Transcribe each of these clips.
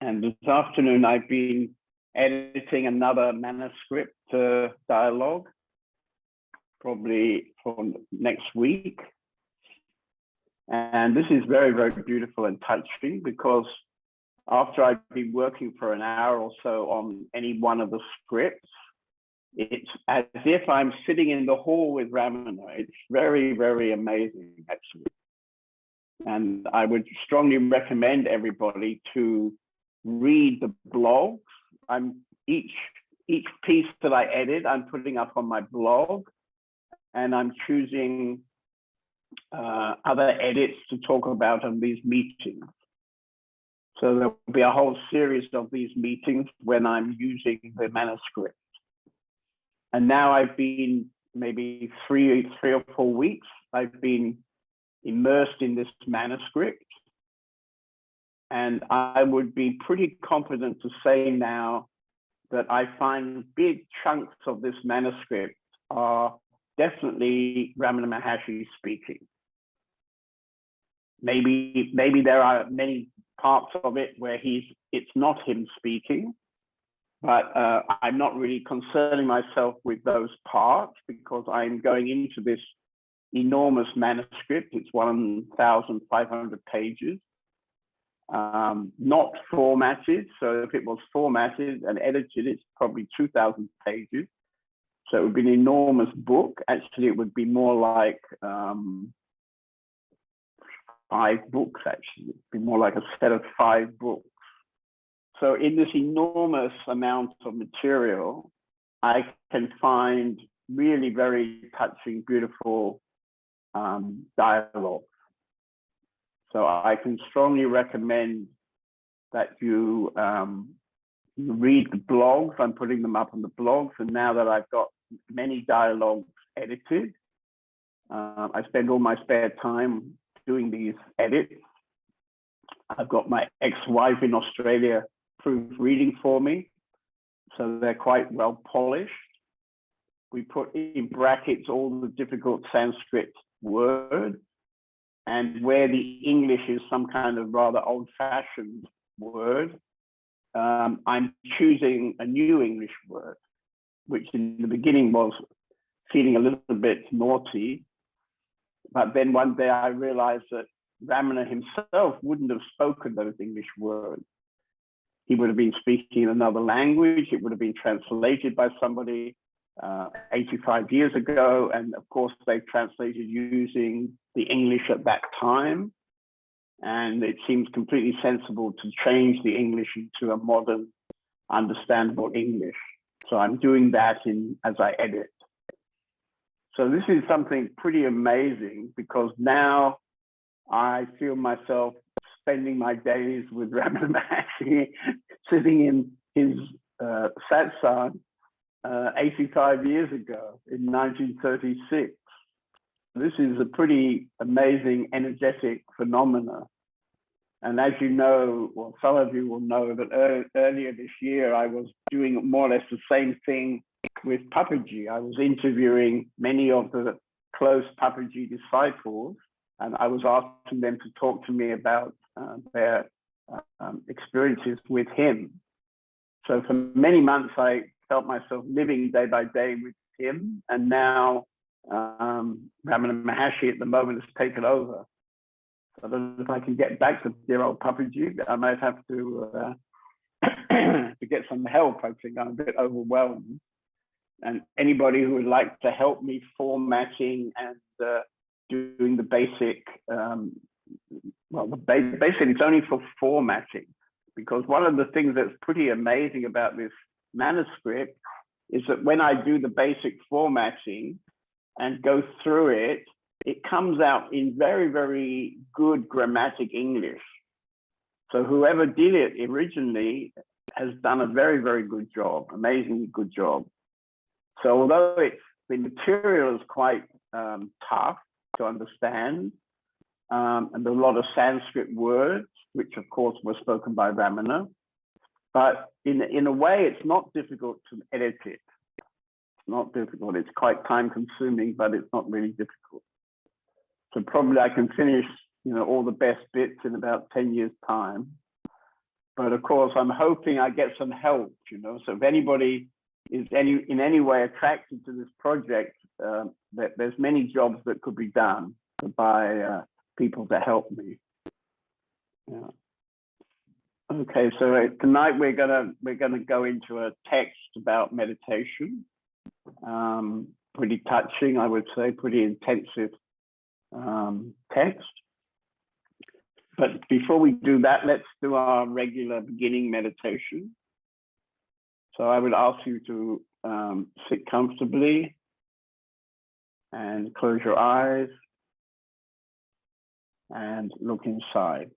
And this afternoon, I've been editing another manuscript dialogue, probably for next week. And this is very, very beautiful and touching, because after I've been working for an hour or so on any one of the scripts, it's as if I'm sitting in the hall with Ramana. It's very, very amazing, actually. And I would strongly recommend everybody to read the blogs. Each piece that I edit, I'm putting up on my blog, and I'm choosing other edits to talk about on these meetings. So there'll be a whole series of these meetings when I'm using the manuscript. And now I've been maybe three or 4 weeks, I've been immersed in this manuscript. And I would be pretty confident to say now that I find big chunks of this manuscript are definitely Ramana Maharshi speaking. Maybe there are many parts of it where it's not him speaking, but I'm not really concerning myself with those parts, because I'm going into this enormous manuscript. It's 1,500 pages, not formatted. So if it was formatted and edited, it's probably 2,000 pages. So it would be an enormous book. Actually, it would be more like 5 books, actually. It'd be more like a set of 5 books. So in this enormous amount of material, I can find really very touching, beautiful dialogue. So I can strongly recommend that you read the blogs. I'm putting them up on the blogs. And now that I've got many dialogues edited, I spend all my spare time doing these edits. I've got my ex-wife in Australia proofreading for me, so they're quite well polished. We put in brackets all the difficult Sanskrit words, and where the English is some kind of rather old-fashioned word, I'm choosing a new English word, which in the beginning was feeling a little bit naughty. But then one day I realized that Ramana himself wouldn't have spoken those English words. He would have been speaking in another language. It would have been translated by somebody 85 years ago. And of course, they translated using the English at that time. And it seems completely sensible to change the English into a modern, understandable English. So I'm doing that as I edit. So this is something pretty amazing, because now I feel myself spending my days with Ramana Maharshi, sitting in his satsang 85 years ago in 1936. This is a pretty amazing, energetic phenomena. And as you know, well, some of you will know that earlier this year, I was doing more or less the same thing with Papaji. I was interviewing many of the close Papaji disciples, and I was asking them to talk to me about their experiences with him. So for many months, I felt myself living day by day with him, and now Ramana Maharshi at the moment has taken over. So I don't know if I can get back to dear old Papaji. I might have to get some help. I think I'm a bit overwhelmed. And anybody who would like to help me formatting and doing the basic, basically it's only for formatting, because one of the things that's pretty amazing about this manuscript is that when I do the basic formatting and go through it, it comes out in very, very good grammatic English. So whoever did it originally has done a very, very good job, amazingly good job. So although the material is quite tough to understand, and there are a lot of Sanskrit words, which of course were spoken by Ramana, but in a way, it's not difficult to edit it. It's not difficult. It's quite time consuming, but it's not really difficult. So probably I can finish, all the best bits in about 10 years' time. But of course, I'm hoping I get some help, So if anybody is in any way attracted to this project, there's many jobs that could be done by people to help me. Yeah. Okay, so tonight we're gonna go into a text about meditation. Pretty touching, I would say, pretty intensive text. But before we do that, let's do our regular beginning meditation. So I would ask you to sit comfortably and close your eyes and look inside.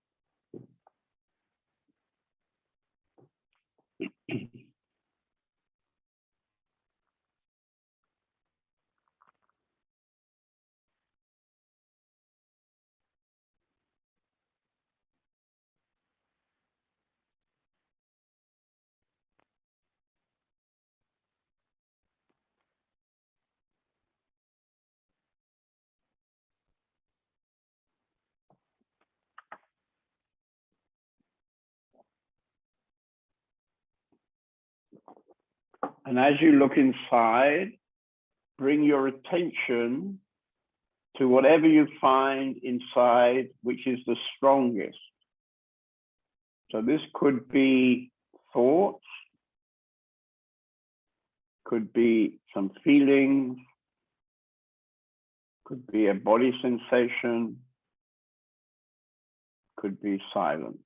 And as you look inside, bring your attention to whatever you find inside, which is the strongest. So this could be thoughts, could be some feelings, could be a body sensation, could be silence.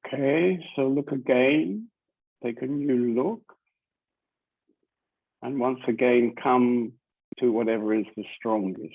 Okay, so look again, take a new look, and once again come to whatever is the strongest.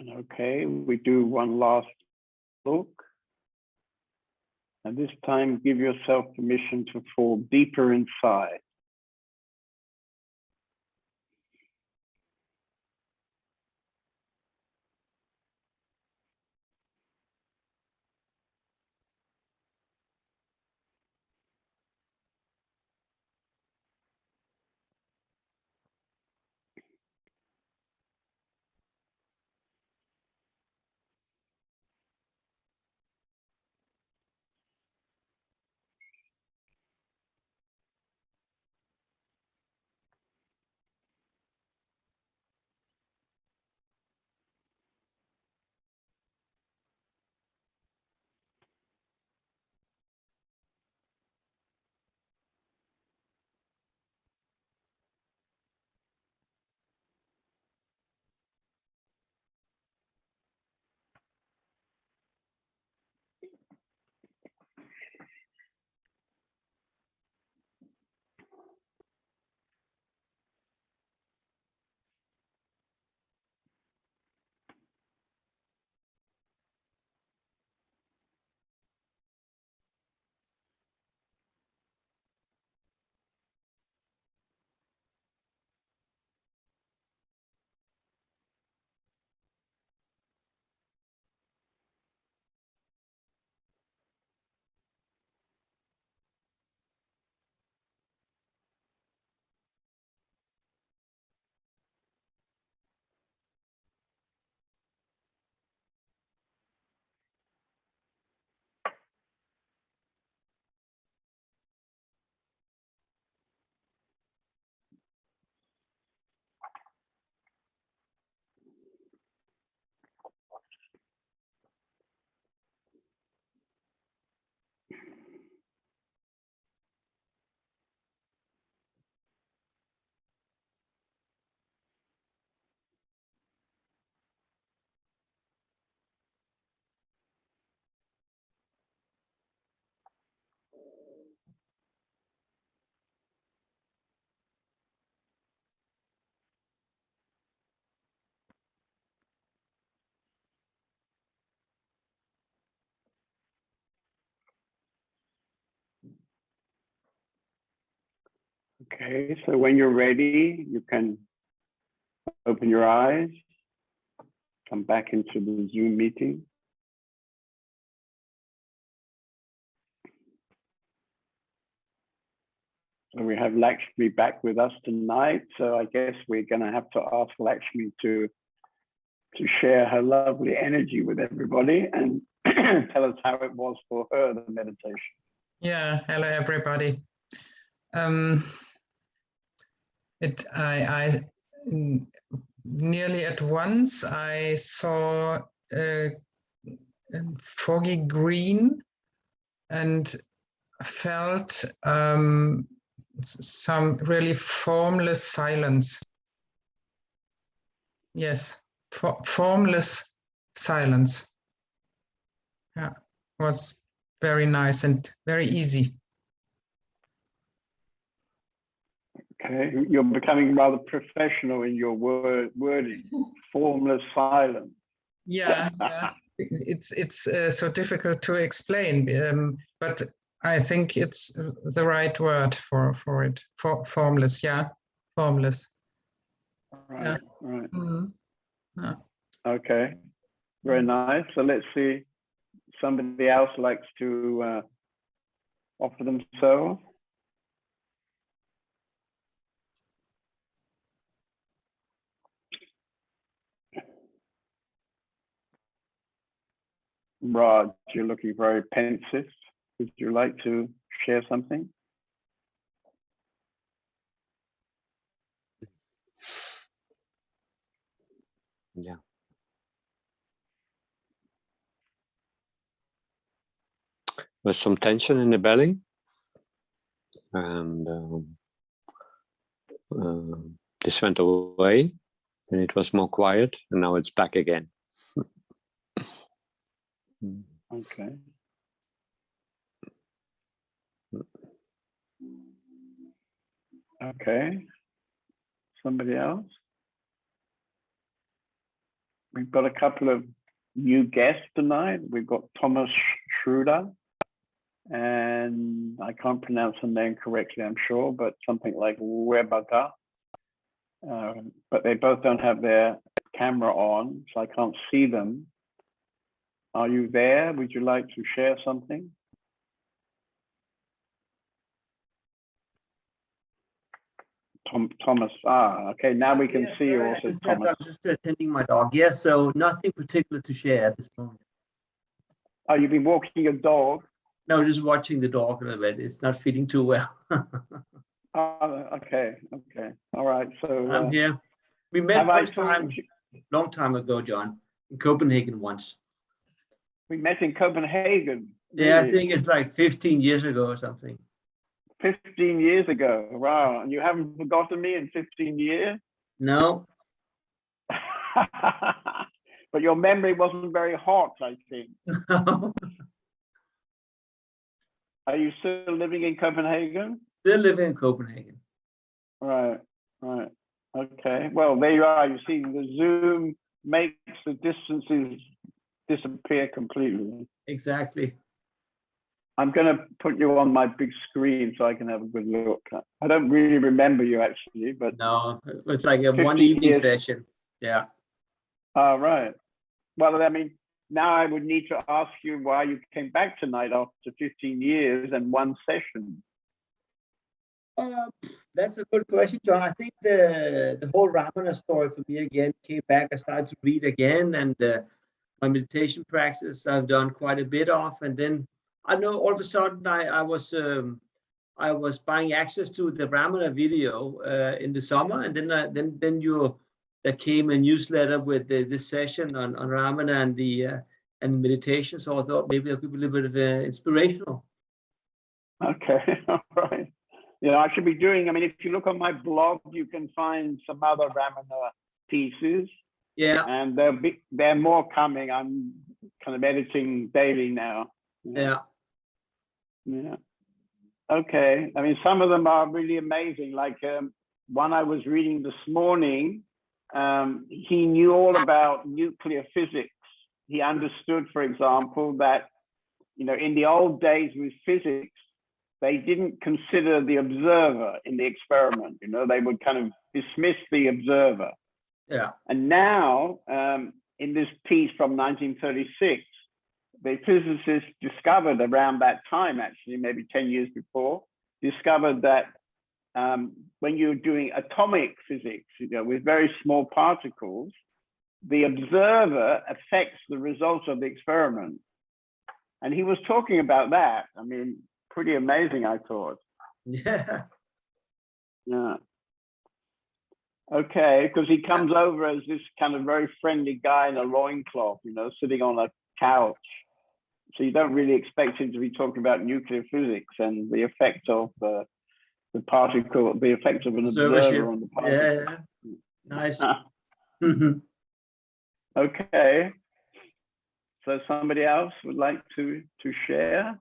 And okay, we do one last look. And this time, give yourself permission to fall deeper inside. Okay, so when you're ready, you can open your eyes, come back into the Zoom meeting. So we have Lakshmi back with us tonight. So I guess we're going to have to ask Lakshmi to share her lovely energy with everybody and tell us how it was for her, the meditation. Yeah, hello everybody. Nearly at once I saw a foggy green and felt some really formless silence. Yes, formless silence. Yeah, was very nice and very easy. Okay, you're becoming rather professional in your wording. Formless silence. Yeah, yeah. It's so difficult to explain, but I think it's the right word for it. Formless, yeah, formless. Right, yeah. right. Yeah. Okay, very nice. So let's see. Somebody else likes to offer themselves. Raj, you're looking very pensive. Would you like to share something? Yeah. With some tension in the belly, and this went away, and it was more quiet, and now it's back again. Okay. Okay. Somebody else? we've got a couple of new guests tonight. We've got Thomas Schroeder, and I can't pronounce the name correctly, I'm sure, but something like Webaga. But they both don't have their camera on, so I can't see them. Are you there? Would you like to share something? Thomas, okay, now we can see you also, Thomas. I'm just attending my dog. Yes, so nothing particular to share at this moment. Oh, you've been walking your dog? No, just watching the dog a little bit. It's not feeling too well. Okay, all right. So I'm here. We met first time, long time ago, John, in Copenhagen once. We met in Copenhagen. Yeah, really? I think it's like 15 years ago or something. 15 years ago. Wow. And you haven't forgotten me in 15 years? No. But your memory wasn't very hot, I think. Are you still living in Copenhagen? Still living in Copenhagen. Right. Okay. Well, there you are. You see, the Zoom makes the distances disappear completely. Exactly. I'm going to put you on my big screen so I can have a good look. I don't really remember you actually, but no, it was like a one evening session. Yeah. Right. Well, I mean, now I would need to ask you why you came back tonight after 15 years and one session. That's a good question, John. I think the whole Ramana story for me again came back. I started to read again, and my meditation practice I've done quite a bit of, and then I know all of a sudden I was buying access to the Ramana video in the summer, and then there came a newsletter with this session on Ramana and the meditation. So I thought maybe it could be a little bit of inspirational. Okay, all right. Yeah, I should be doing. I mean, if you look on my blog, you can find some other Ramana pieces. Yeah, and there are more coming. I'm kind of editing daily now. Yeah. Okay. I mean, some of them are really amazing. Like one I was reading this morning, he knew all about nuclear physics. He understood, for example, that, you know, in the old days with physics, they didn't consider the observer in the experiment. You know, they would kind of dismiss the observer. Yeah. And now, in this piece from 1936, the physicists discovered around that time, actually, maybe 10 years before, discovered that when you're doing atomic physics, you know, with very small particles, the observer affects the results of the experiment. And he was talking about that. I mean, pretty amazing, I thought. Yeah. Yeah. Okay, because he comes over as this kind of very friendly guy in a loincloth, you know, sitting on a couch. So you don't really expect him to be talking about nuclear physics and the effect of the particle, the effect of an observer on the particle. Yeah. Nice. Okay. So somebody else would like to share?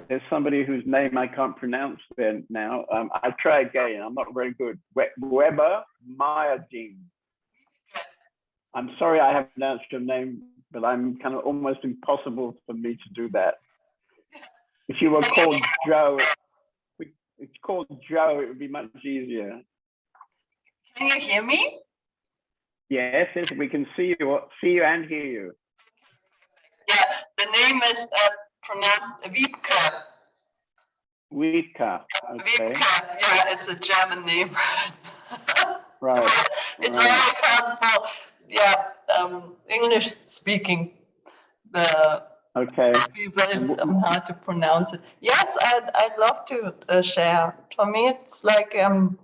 There's somebody whose name I can't pronounce there now. I try again. I'm not very good. Weber Mayading. I'm sorry I haven't pronounced your name, but I'm kind of almost impossible for me to do that. If you were called Joe, it's called Joe, it would be much easier. Can you hear me? Yes, yes, we can see you and hear you. Yeah, the name is pronounced Wiebke. Wiebke, okay. Wiebke, yeah, it's a German name. Right. It's Right. always hard for, yeah, English speaking. Okay. People, it's hard to pronounce it. Yes, I'd love to share. For me, it's like in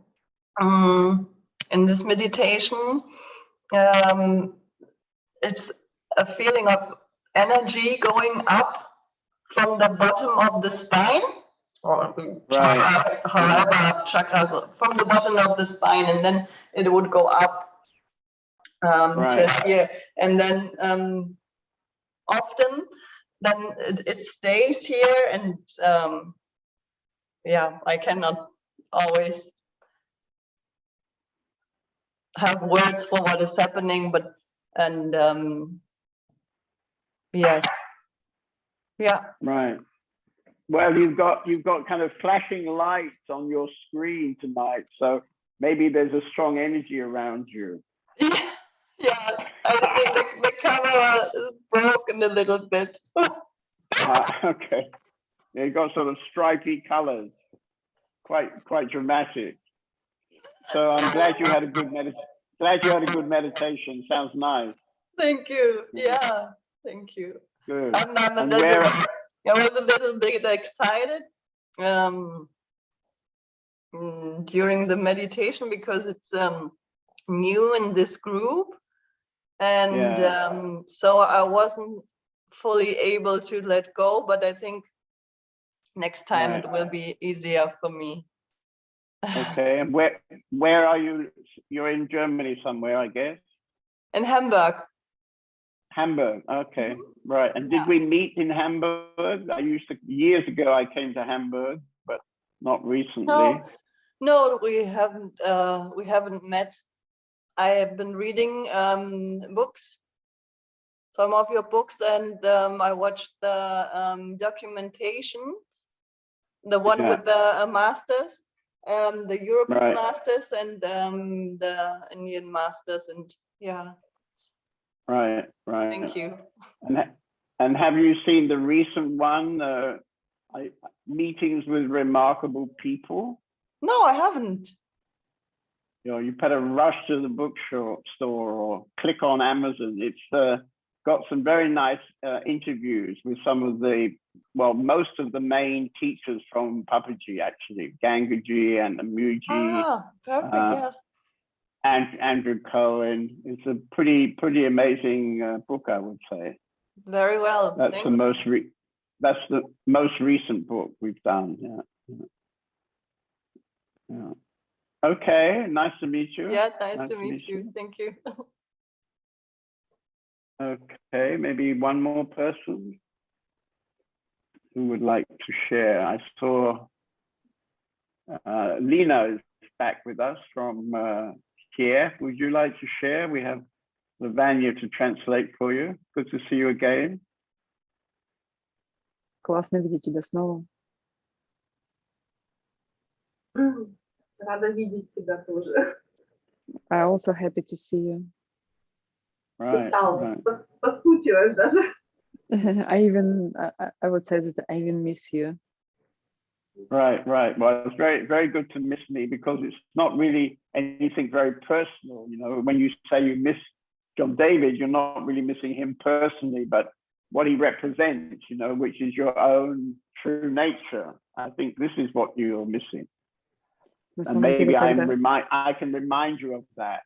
this meditation, it's a feeling of energy going up from the bottom of the spine, or chakras, however, chakras from the bottom of the spine, and then it would go up to here, and then often then it stays here, and yeah, I cannot always have words for what is happening, but yes, yeah. Right. Well, you've got kind of flashing lights on your screen tonight, so maybe there's a strong energy around you. Yeah, I think the camera is broken a little bit. Okay. You've got sort of stripy colors, quite dramatic. So I'm glad you had a good meditation. Sounds nice. Thank you. Yeah, thank you. Good. I was a little bit excited during the meditation because it's new in this group, and so I wasn't fully able to let go, but I think next time it will be easier for me. Okay, and where are you? You're in Germany somewhere, I guess. In Hamburg. Hamburg, okay, right. And did we meet in Hamburg? Years ago I came to Hamburg, but not recently. No, we haven't met. I have been reading books, some of your books, and I watched the documentations, the one with the masters, the European masters and the Indian masters, and yeah. Right. Thank you. And have you seen the recent one, Meetings with Remarkable People? No, I haven't. You better rush to the bookstore or click on Amazon. It's got some very nice interviews with some of most of the main teachers from Papaji, actually, Gangaji and Amuji. Perfect, yeah. And Andrew Cohen. It's a pretty amazing book, I would say. Very well. That's the most recent book we've done. Yeah. Okay, nice to meet you. Yeah, nice to meet you. Thank you. Okay, maybe one more person who would like to share. I saw Lena is back with us from Kiev. Would you like to share? We have Vanya to translate for you. Good to see you again. Классно видеть тебя снова. Рада видеть тебя тоже. I'm also happy to see you. Right. Соскучилась даже. I would say that I even miss you. Right. Well, it's very good to miss me because it's not really anything very personal. When you say you miss John David, you're not really missing him personally, but what he represents, which is your own true nature. I think this is what you're missing. And maybe I can remind you of that.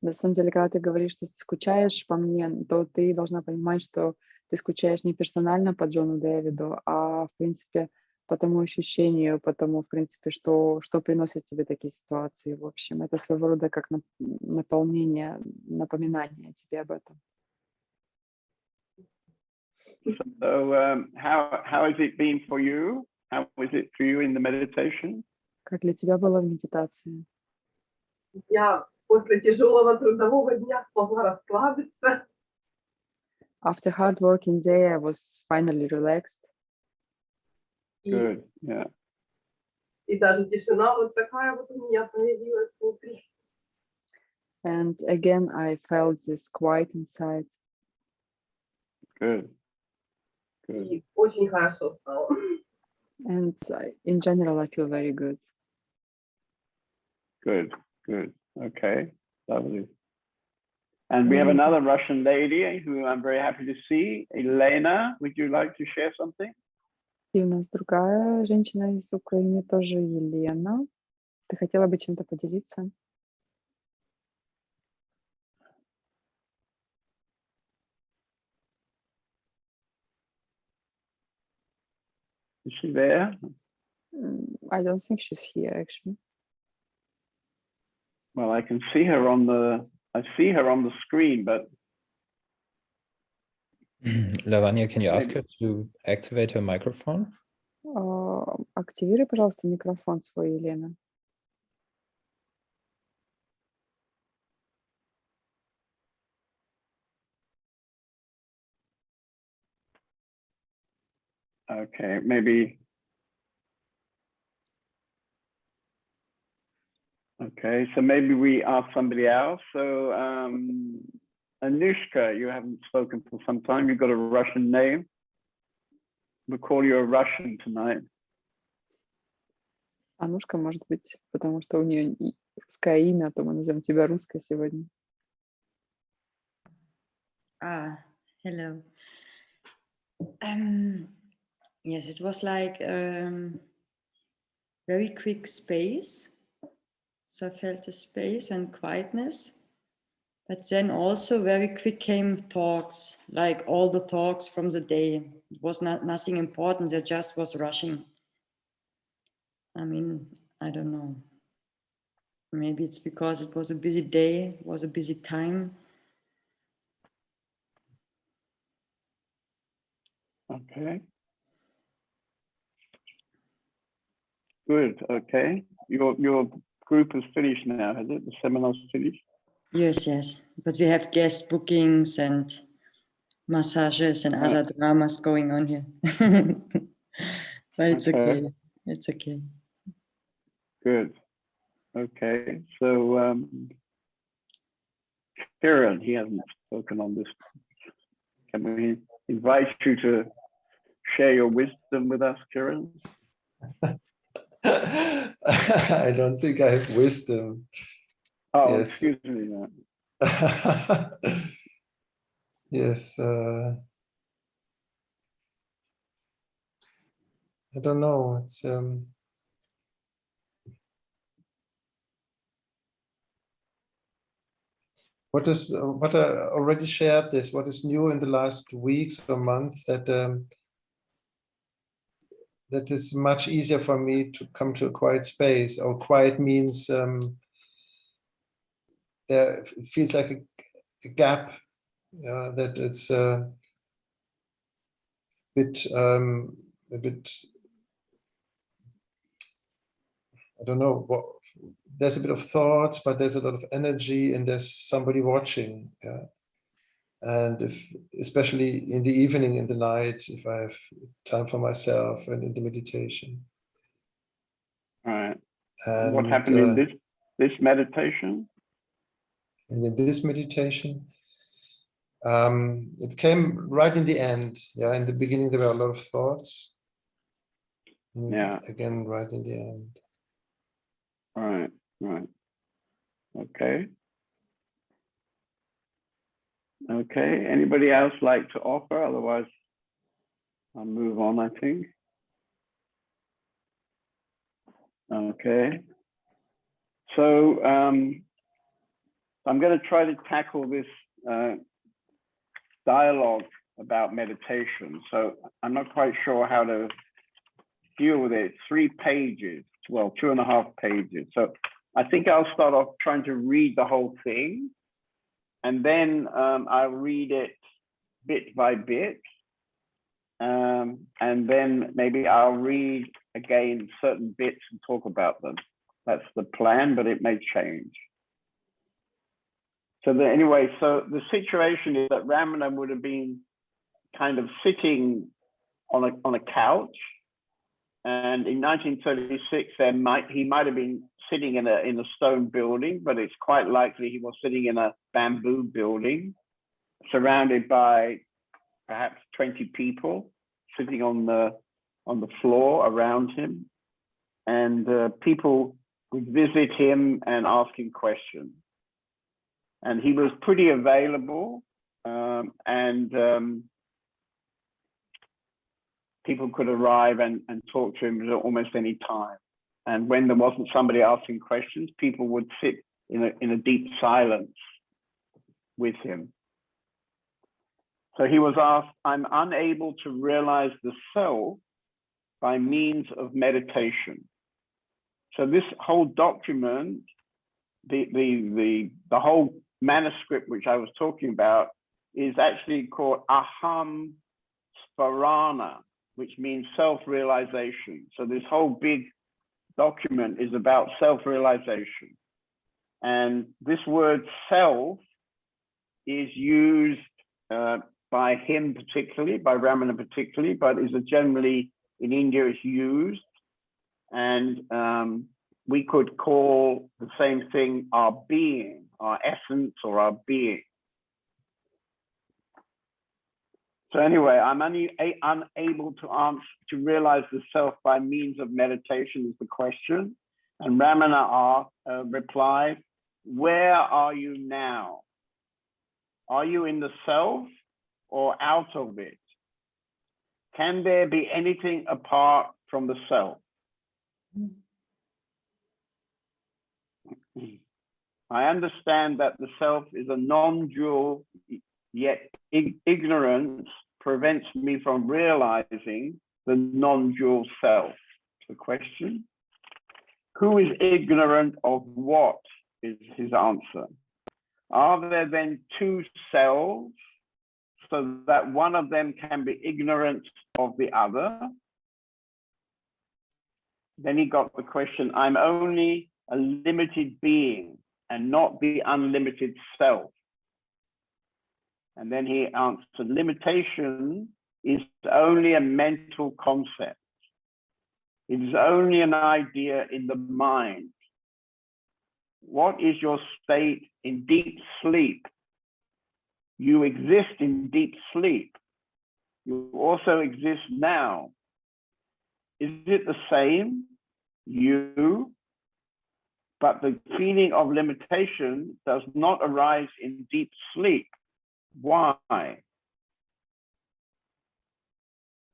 На самом деле, когда ты говоришь, что ты скучаешь по мне, то ты должна понимать, что ты скучаешь не персонально по Джону Дэвиду, а в принципе по тому ощущению, по тому, в принципе, что приносят тебе такие ситуации. В общем, это своего рода как наполнение, напоминание тебе об этом. So, how has it been for you? How was it for you in the meditation? Как для тебя было в медитации? Я после тяжелого трудового дня смогла расслабиться. After hard working day, I was finally relaxed. Good, yeah. И даже тишина вот такая вот у меня появилась внутри. And again, I felt this quiet inside. Good. И очень хорошо стало. And in general, I feel very good. Good. Okay, lovely. And we have another Russian lady who I'm very happy to see. Elena, would you like to share something? И у нас другая женщина из Украины, тоже Елена. Ты хотела бы чем-то поделиться? Is she there? I don't think she's here, actually. Well, I can see her on the screen, but Lavanya, can you ask her to activate her microphone? Активируй, пожалуйста, микрофон свой, Елена. Okay, maybe. Okay, so maybe we ask somebody else. So Anushka, you haven't spoken for some time. You've got a Russian name. We'll call you a Russian tonight. Анушка, может быть, потому что у нее русское имя, то мы назовем тебя русской сегодня. Hello. Yes, it was like very quick space. So I felt a space and quietness. But then also very quick came thoughts, like all the thoughts from the day. It was nothing important, there just was rushing. I mean, I don't know. Maybe it's because it was a busy day, it was a busy time. Okay. Good, okay. Your group is finished now, has it? The seminar's finished? Yes. But we have guest bookings and massages and other dramas going on here. But it's okay. It's okay. Good. Okay. So Kiran, he hasn't spoken on this. Can we invite you to share your wisdom with us, Kiran? I don't think I have wisdom. Oh, yes. Excuse me. No. Yes. I don't know. It's what I already shared this. What is new in the last weeks or months that that is much easier for me to come to a quiet space. Or quiet means there feels like a gap. That it's a bit. I don't know what. There's a bit of thoughts, but there's a lot of energy, and there's somebody watching. Yeah. And especially in the evening, in the night, if I have time for myself and in the meditation. All right. And what happened in this meditation? And in this meditation, it came right in the end. Yeah, in the beginning there were a lot of thoughts. Yeah. Again, right in the end. Right. Okay. Okay. Anybody else like to offer? Otherwise, I'll move on, I think. Okay. So I'm going to try to tackle this dialogue about meditation. So I'm not quite sure how to deal with it. 3 pages, well, 2.5 pages. So I think I'll start off trying to read the whole thing, and then I'll read it bit by bit. And then maybe I'll read again certain bits and talk about them. That's the plan, but it may change. So anyway, so the situation is that Ramana would have been kind of sitting on a couch, and in 1936 he might have been sitting in a stone building, but it's quite likely he was sitting in a bamboo building, surrounded by perhaps 20 people sitting on the floor around him, and people would visit him and ask him questions. And he was pretty available, and people could arrive and talk to him at almost any time. And when there wasn't somebody asking questions, people would sit in a deep silence with him. So he was asked, I'm unable to realize the self by means of meditation. So this whole document, the whole manuscript which I was talking about, is actually called Aham Sparana, which means self-realization. So this whole big document is about self-realization. And this word self is used by him particularly, by Ramana particularly, but is generally in India it's used. And we could call the same thing our being, our essence, or our being. So anyway, I'm unable to realize the self by means of meditation is the question. And Ramana replied, where are you now? Are you in the self or out of it? Can there be anything apart from the self? I understand that the self is a non-dual, yet ignorance prevents me from realizing the non-dual self. The question, who is ignorant of what, is his answer. Are there then two selves so that one of them can be ignorant of the other? Then he got the question, I'm only a limited being and not the unlimited self. And then he answered, limitation is only a mental concept. It is only an idea in the mind. What is your state in deep sleep? You exist in deep sleep. You also exist now. Is it the same? You? But the feeling of limitation does not arise in deep sleep. Why?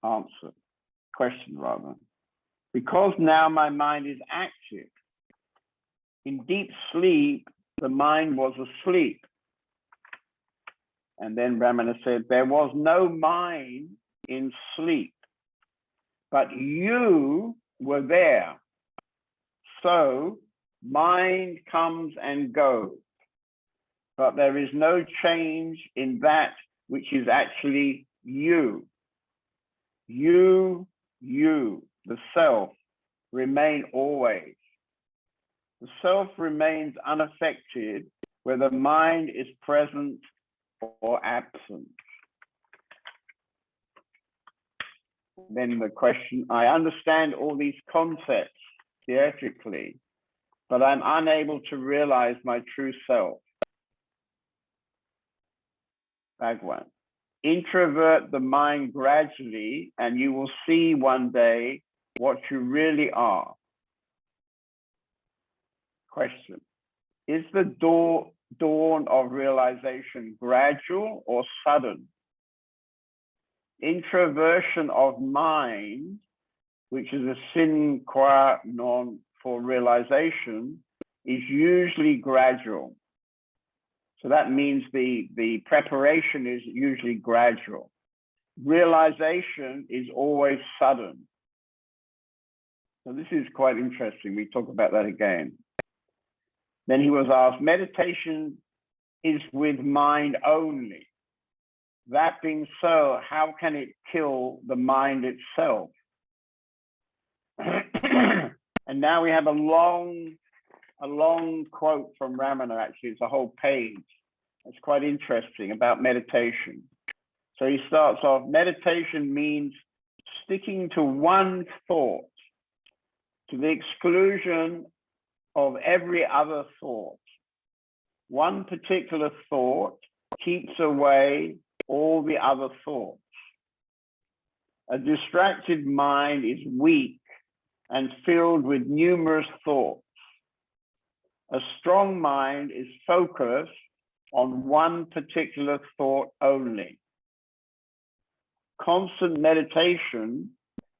Answer. Question rather. Because now my mind is active. In deep sleep, the mind was asleep. And then Ramana said, there was no mind in sleep, but you were there. So mind comes and goes, but there is no change in that which is actually you. You, the self, remain always. The self remains unaffected whether mind is present or absent. Then the question, I understand all these concepts theoretically, but I'm unable to realize my true self. Bhagwan, introvert the mind gradually and you will see one day what you really are. Question, is the dawn of realization gradual or sudden? Introversion of mind, which is a sine qua non for realization, is usually gradual. So that means the preparation is usually gradual. Realization is always sudden. So this is quite interesting. We talk about that again. Then he was asked, meditation is with mind only. That being so, how can it kill the mind itself? And now we have a long quote from Ramana, actually, it's a whole page. It's quite interesting about meditation. So he starts off, meditation means sticking to one thought to the exclusion of every other thought. One particular thought keeps away all the other thoughts. A distracted mind is weak and filled with numerous thoughts. A strong mind is focused on one particular thought only. Constant meditation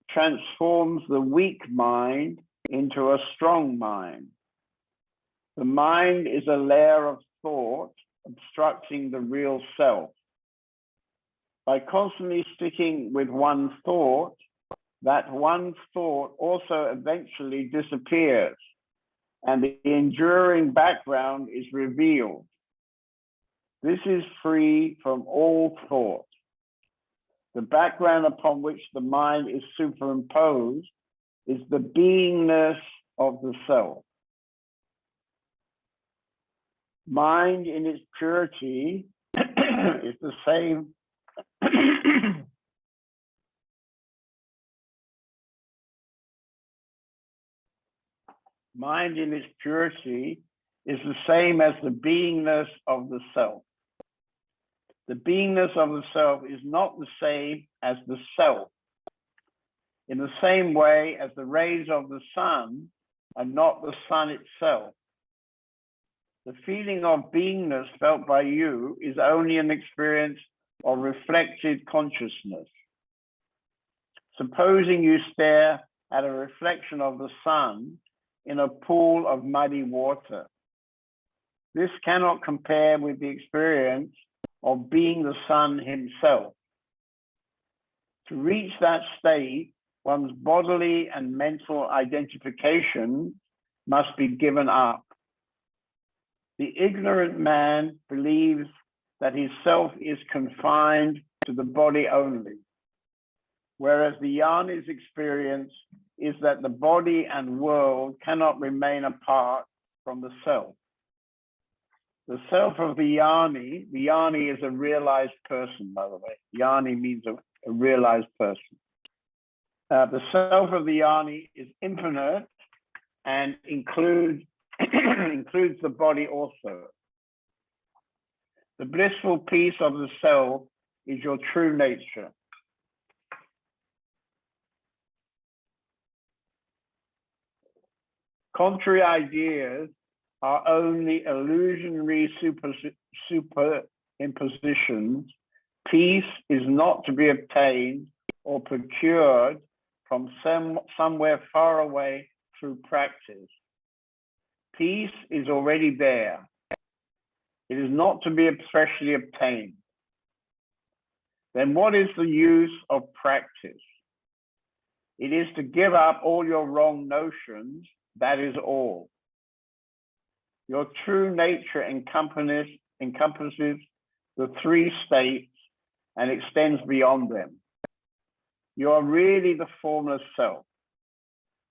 transforms the weak mind into a strong mind. The mind is a layer of thought obstructing the real self. By constantly sticking with one thought, that one thought also eventually disappears and the enduring background is revealed. This is free from all thought. The background upon which the mind is superimposed is the beingness of the self. Mind in its purity is the same Mind in its purity is the same as the beingness of the self. The beingness of the self is not the same as the self. In the same way as the rays of the sun are not the sun itself. The feeling of beingness felt by you is only an experience of reflected consciousness. Supposing you stare at a reflection of the sun in a pool of muddy water. This cannot compare with the experience of being the sun himself. To reach that state, one's bodily and mental identification must be given up. The ignorant man believes that his self is confined to the body only, whereas the Jnani's experience is that the body and world cannot remain apart from the self. The self of the Jnani is a realized person, by the way. Jnani means a realized person. The self of the Jnani is infinite and includes the body also. The blissful peace of the self is your true nature. Contrary ideas are only illusionary superimpositions. Peace is not to be obtained or procured from somewhere far away through practice. Peace is already there. It is not to be freshly obtained. Then what is the use of practice? It is to give up all your wrong notions, that is all. Your true nature encompasses the three states and extends beyond them. You are really the formless self.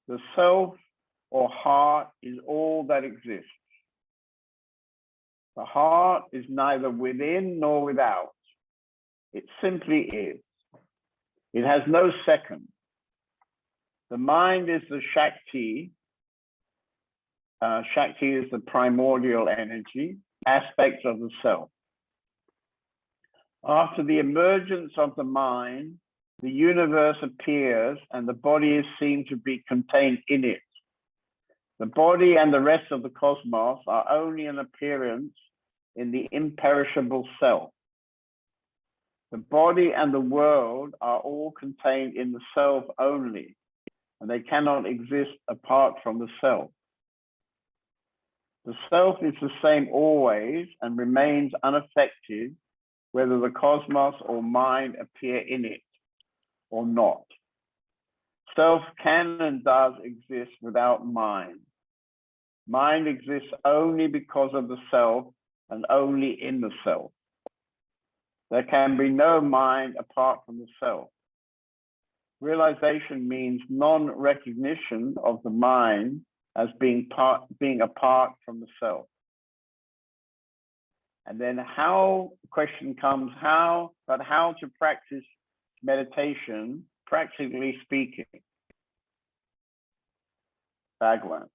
The self or heart is all that exists. The heart is neither within nor without. It simply is. It has no second. The mind is the Shakti. Shakti is the primordial energy, aspect of the self. After the emergence of the mind, the universe appears and the body is seen to be contained in it. The body and the rest of the cosmos are only an appearance in the imperishable self. The body and the world are all contained in the self only, and they cannot exist apart from the self. The self is the same always and remains unaffected whether the cosmos or mind appear in it or not. Self can and does exist without mind. Mind exists only because of the self and only in the self. There can be no mind apart from the self. Realization means non-recognition of the mind as being apart from the self. And then the question comes, how to practice meditation, practically speaking. Bhagwan.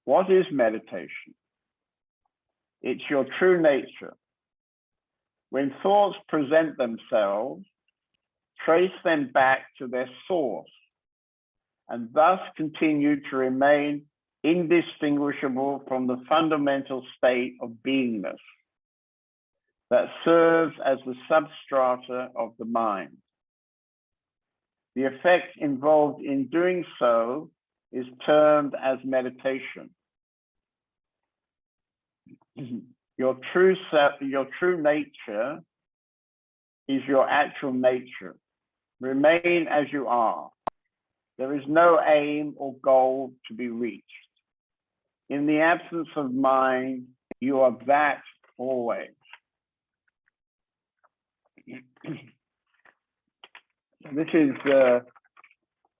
What is meditation? It's your true nature. When thoughts present themselves, trace them back to their source, and thus continue to remain indistinguishable from the fundamental state of beingness that serves as the substrata of the mind. The effect involved in doing so is termed as meditation. Your true nature is your actual nature. Remain as you are. There is no aim or goal to be reached. In the absence of mind, you are that always. This is,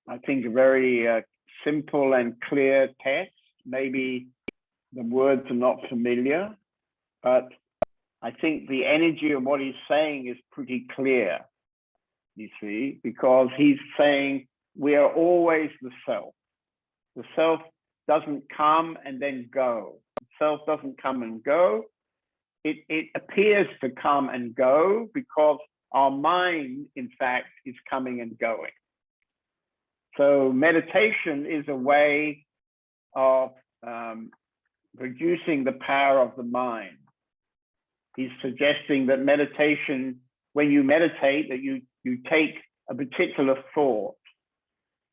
I think, a very simple and clear text. Maybe the words are not familiar, but I think the energy of what he's saying is pretty clear, you see, because he's saying we are always the self. The self doesn't come and then go. The self doesn't come and go. It appears to come and go because our mind, in fact, is coming and going. So meditation is a way of reducing the power of the mind. He's suggesting that meditation, when you meditate, that you take a particular thought.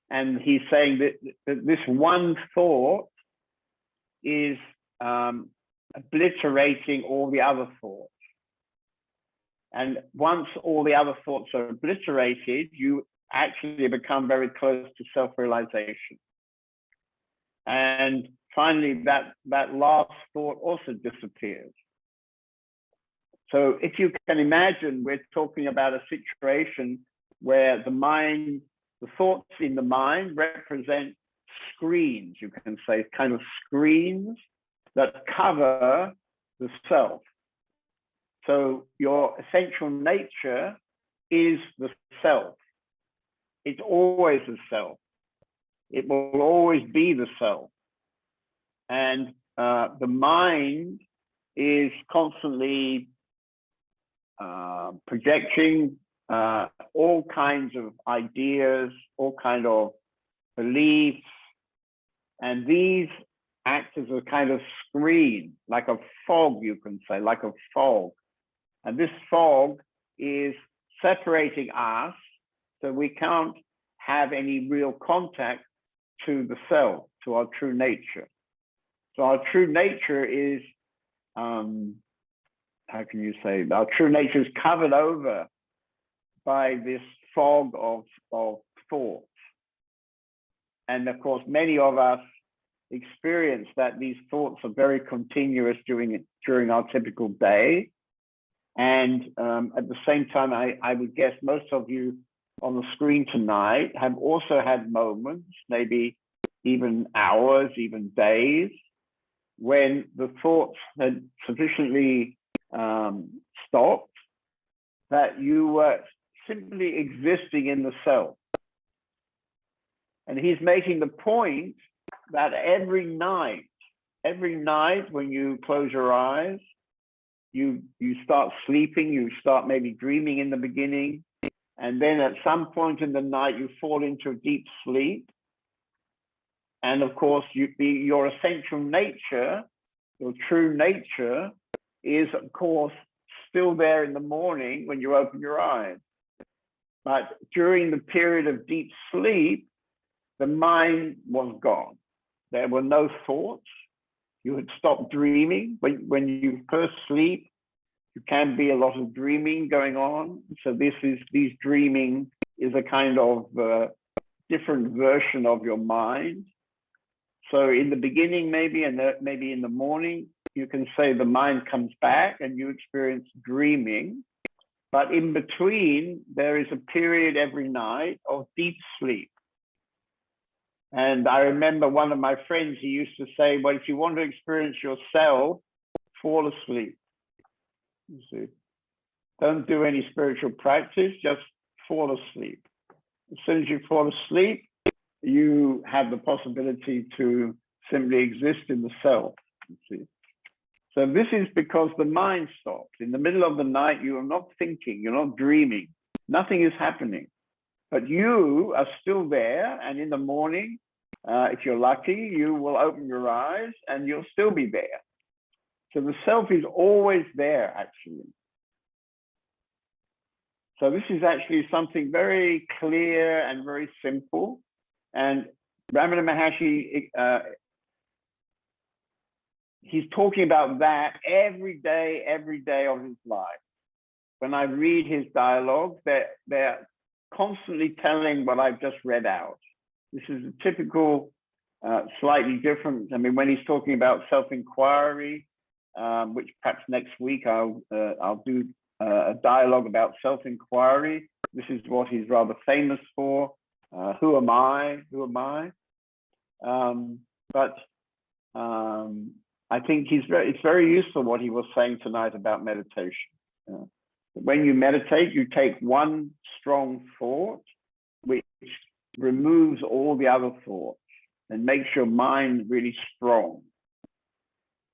And he's saying that this one thought is obliterating all the other thoughts. And once all the other thoughts are obliterated, you actually become very close to self-realization. And finally, that last thought also disappears. So if you can imagine, we're talking about a situation where the mind, the thoughts in the mind represent screens, you can say, kind of screens that cover the self. So your essential nature is the self. It's always the self. It will always be the self. And the mind is constantly projecting all kinds of ideas, all kinds of beliefs, and these act as a kind of screen, like a fog, you can say, like a fog. And this fog is separating us, so we can't have any real contact to the self, to our true nature. So our true nature is, how can you say, our true nature is covered over by this fog of thoughts. And of course, many of us experience that these thoughts are very continuous during our typical day. And at the same time, I would guess most of you on the screen tonight have also had moments, maybe even hours, even days, when the thoughts had sufficiently stopped that you were simply existing in the self. And he's making the point that every night when you close your eyes, you start sleeping, you start maybe dreaming in the beginning, and then at some point in the night you fall into a deep sleep. And of course, your essential nature, your true nature, is of course still there in the morning when you open your eyes. But during the period of deep sleep, the mind was gone. There were no thoughts. You had stopped dreaming. When you first sleep, there can be a lot of dreaming going on. So these dreaming is a kind of different version of your mind. So in the beginning, maybe, and maybe in the morning, you can say the mind comes back and you experience dreaming. But in between, there is a period every night of deep sleep. And I remember one of my friends, he used to say, well, if you want to experience yourself, fall asleep. You see, don't do any spiritual practice, just fall asleep. As soon as you fall asleep, you have the possibility to simply exist in the self, you see. So this is because the mind stops. In the middle of the night, you are not thinking, you're not dreaming, nothing is happening. But you are still there, and in the morning, if you're lucky, you will open your eyes and you'll still be there. So the self is always there, actually. So this is actually something very clear and very simple. And Ramana Maharshi, he's talking about that every day of his life. When I read his dialogues, they're constantly telling what I've just read out. This is a typical, slightly different. I mean, when he's talking about self-inquiry, which perhaps next week I'll do a dialogue about self-inquiry. This is what he's rather famous for. Who am I? Who am I? But I think it's very useful what he was saying tonight about meditation. When you meditate, you take one strong thought, which removes all the other thoughts and makes your mind really strong.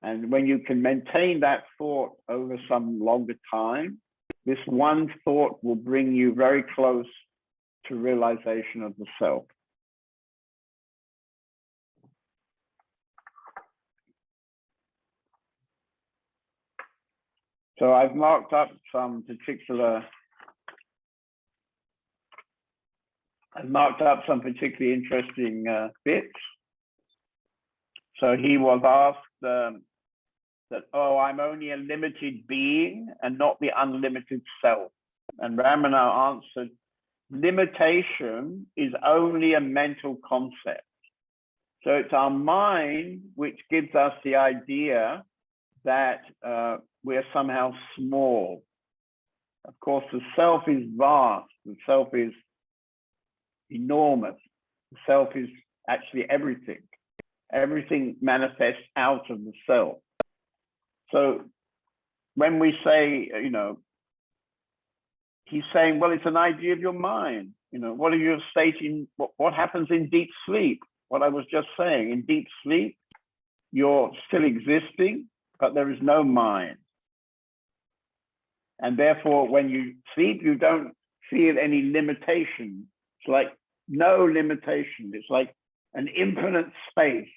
And when you can maintain that thought over some longer time, this one thought will bring you very close to realization of the self. So I've marked up some particularly interesting bits. So he was asked that, oh, I'm only a limited being and not the unlimited self. And Ramana answered, limitation is only a mental concept. So it's our mind which gives us the idea that we're somehow small. Of course, the self is vast, the self is enormous, the self is actually everything. Everything manifests out of the self. So when we say, you know, he's saying, well, it's an idea of your mind. You know, what are you stating? What happens in deep sleep? What I was just saying, in deep sleep, you're still existing, but there is no mind. And therefore, when you sleep, you don't feel any limitation. It's like no limitation. It's like an infinite space.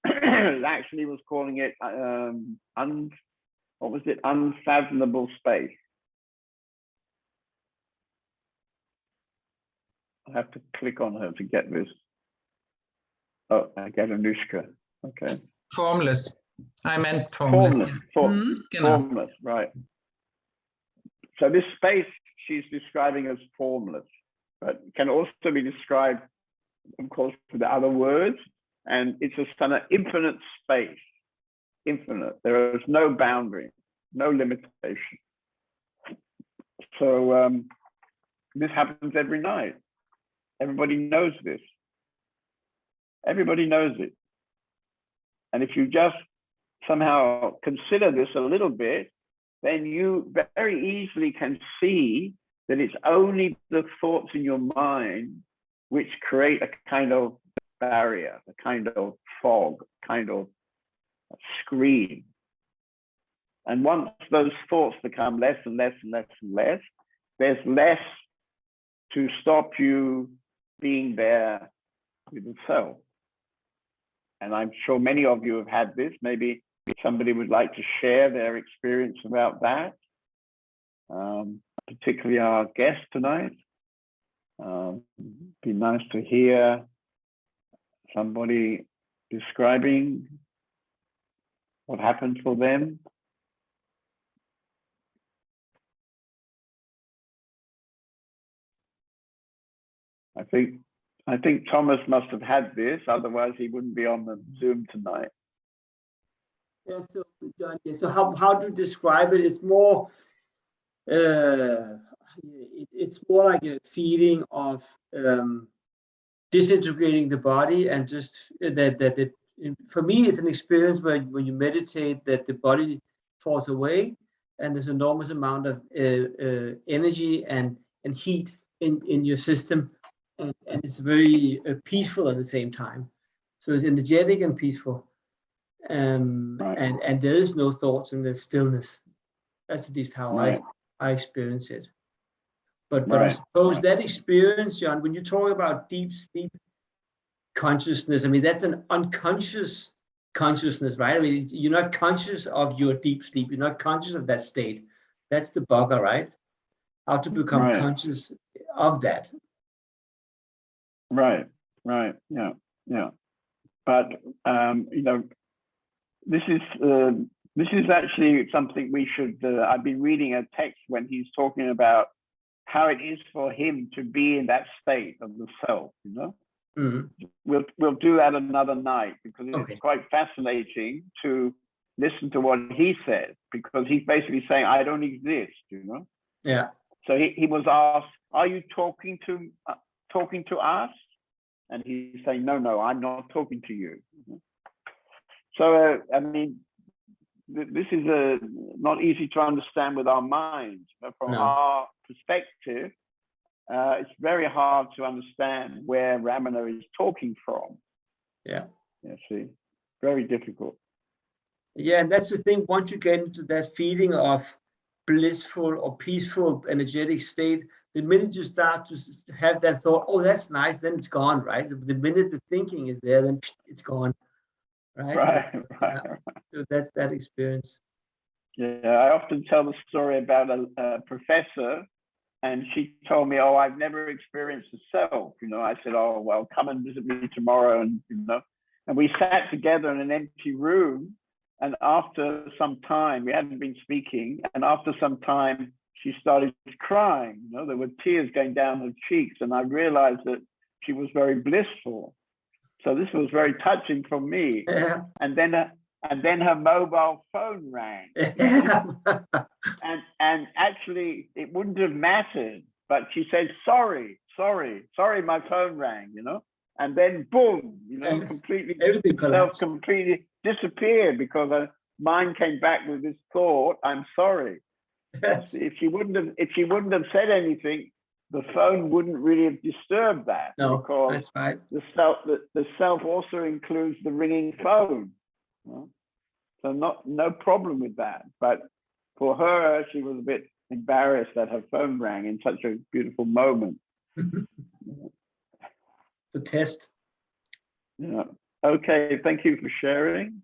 It actually was calling it what was it? Unfathomable space. I have to click on her to get this. Oh, I get Anushka. Okay. Formless. I meant formless. Formless, right. So this space she's describing as formless, but can also be described, of course, with other words. And it's a kind of infinite space, infinite. There is no boundary, no limitation. So this happens every night. Everybody knows this. Everybody knows it. And if you just somehow consider this a little bit, then you very easily can see that it's only the thoughts in your mind which create a kind of barrier, a kind of fog, kind of screen. And once those thoughts become less and less and less and less, there's less to stop you being there with the self. And I'm sure many of you have had this. Maybe somebody would like to share their experience about that, particularly our guest tonight. Be nice to hear somebody describing what happened for them. I think Thomas must have had this, otherwise he wouldn't be on the Zoom tonight. Yeah, so John, yeah, so how to describe it? It's more it's more like a feeling of disintegrating the body, and just that for me it's an experience where when you meditate that the body falls away and there's an enormous amount of energy and heat in your system, and it's very peaceful at the same time. So it's energetic and peaceful, and there is no thoughts and there's stillness. That's at least how I experience it. But I suppose that experience, John, when you talk about deep sleep consciousness, I mean, that's an unconscious consciousness, right? I mean, you're not conscious of your deep sleep. You're not conscious of that state. That's the bugger, right? How to become conscious of that. Right. Yeah. But you know, this is actually something we should. I've been reading a text when he's talking about how it is for him to be in that state of the self. You know, we'll do that another night, because it's quite fascinating to listen to what he says, because he's basically saying I don't exist. You know. Yeah. So he was asked, "Are you talking to us?" And he's saying, "No, I'm not talking to you." So I mean, this is not easy to understand with our minds, but from No. our perspective, it's very hard to understand where Ramana is talking from. Yeah. You see, very difficult. Yeah, and that's the thing. Once you get into that feeling of blissful or peaceful, energetic state, the minute you start to have that thought, oh, that's nice, then it's gone, right? The minute the thinking is there, then it's gone, right? Right, Yeah. right. So that's that experience. Yeah, I often tell the story about a professor, and she told me, "Oh, I've never experienced the self." You know, I said, "Oh, well, come and visit me tomorrow," and and we sat together in an empty room. And after some time, we hadn't been speaking, and after some time, she started crying. You know, there were tears going down her cheeks, and I realized that she was very blissful. So this was very touching for me. Yeah. And then her mobile phone rang. and actually it wouldn't have mattered, but she said, sorry, my phone rang, you know, and then boom, you know, Yes. Completely Everything collapsed. completely disappeared because her mind came back with this thought, I'm sorry. Yes. If she wouldn't have said anything, the phone wouldn't really have disturbed that. No, because that's right. the self also includes the ringing phone. You know? So no problem with that. But for her, she was a bit embarrassed that her phone rang in such a beautiful moment. The test. Yeah. Okay, thank you for sharing.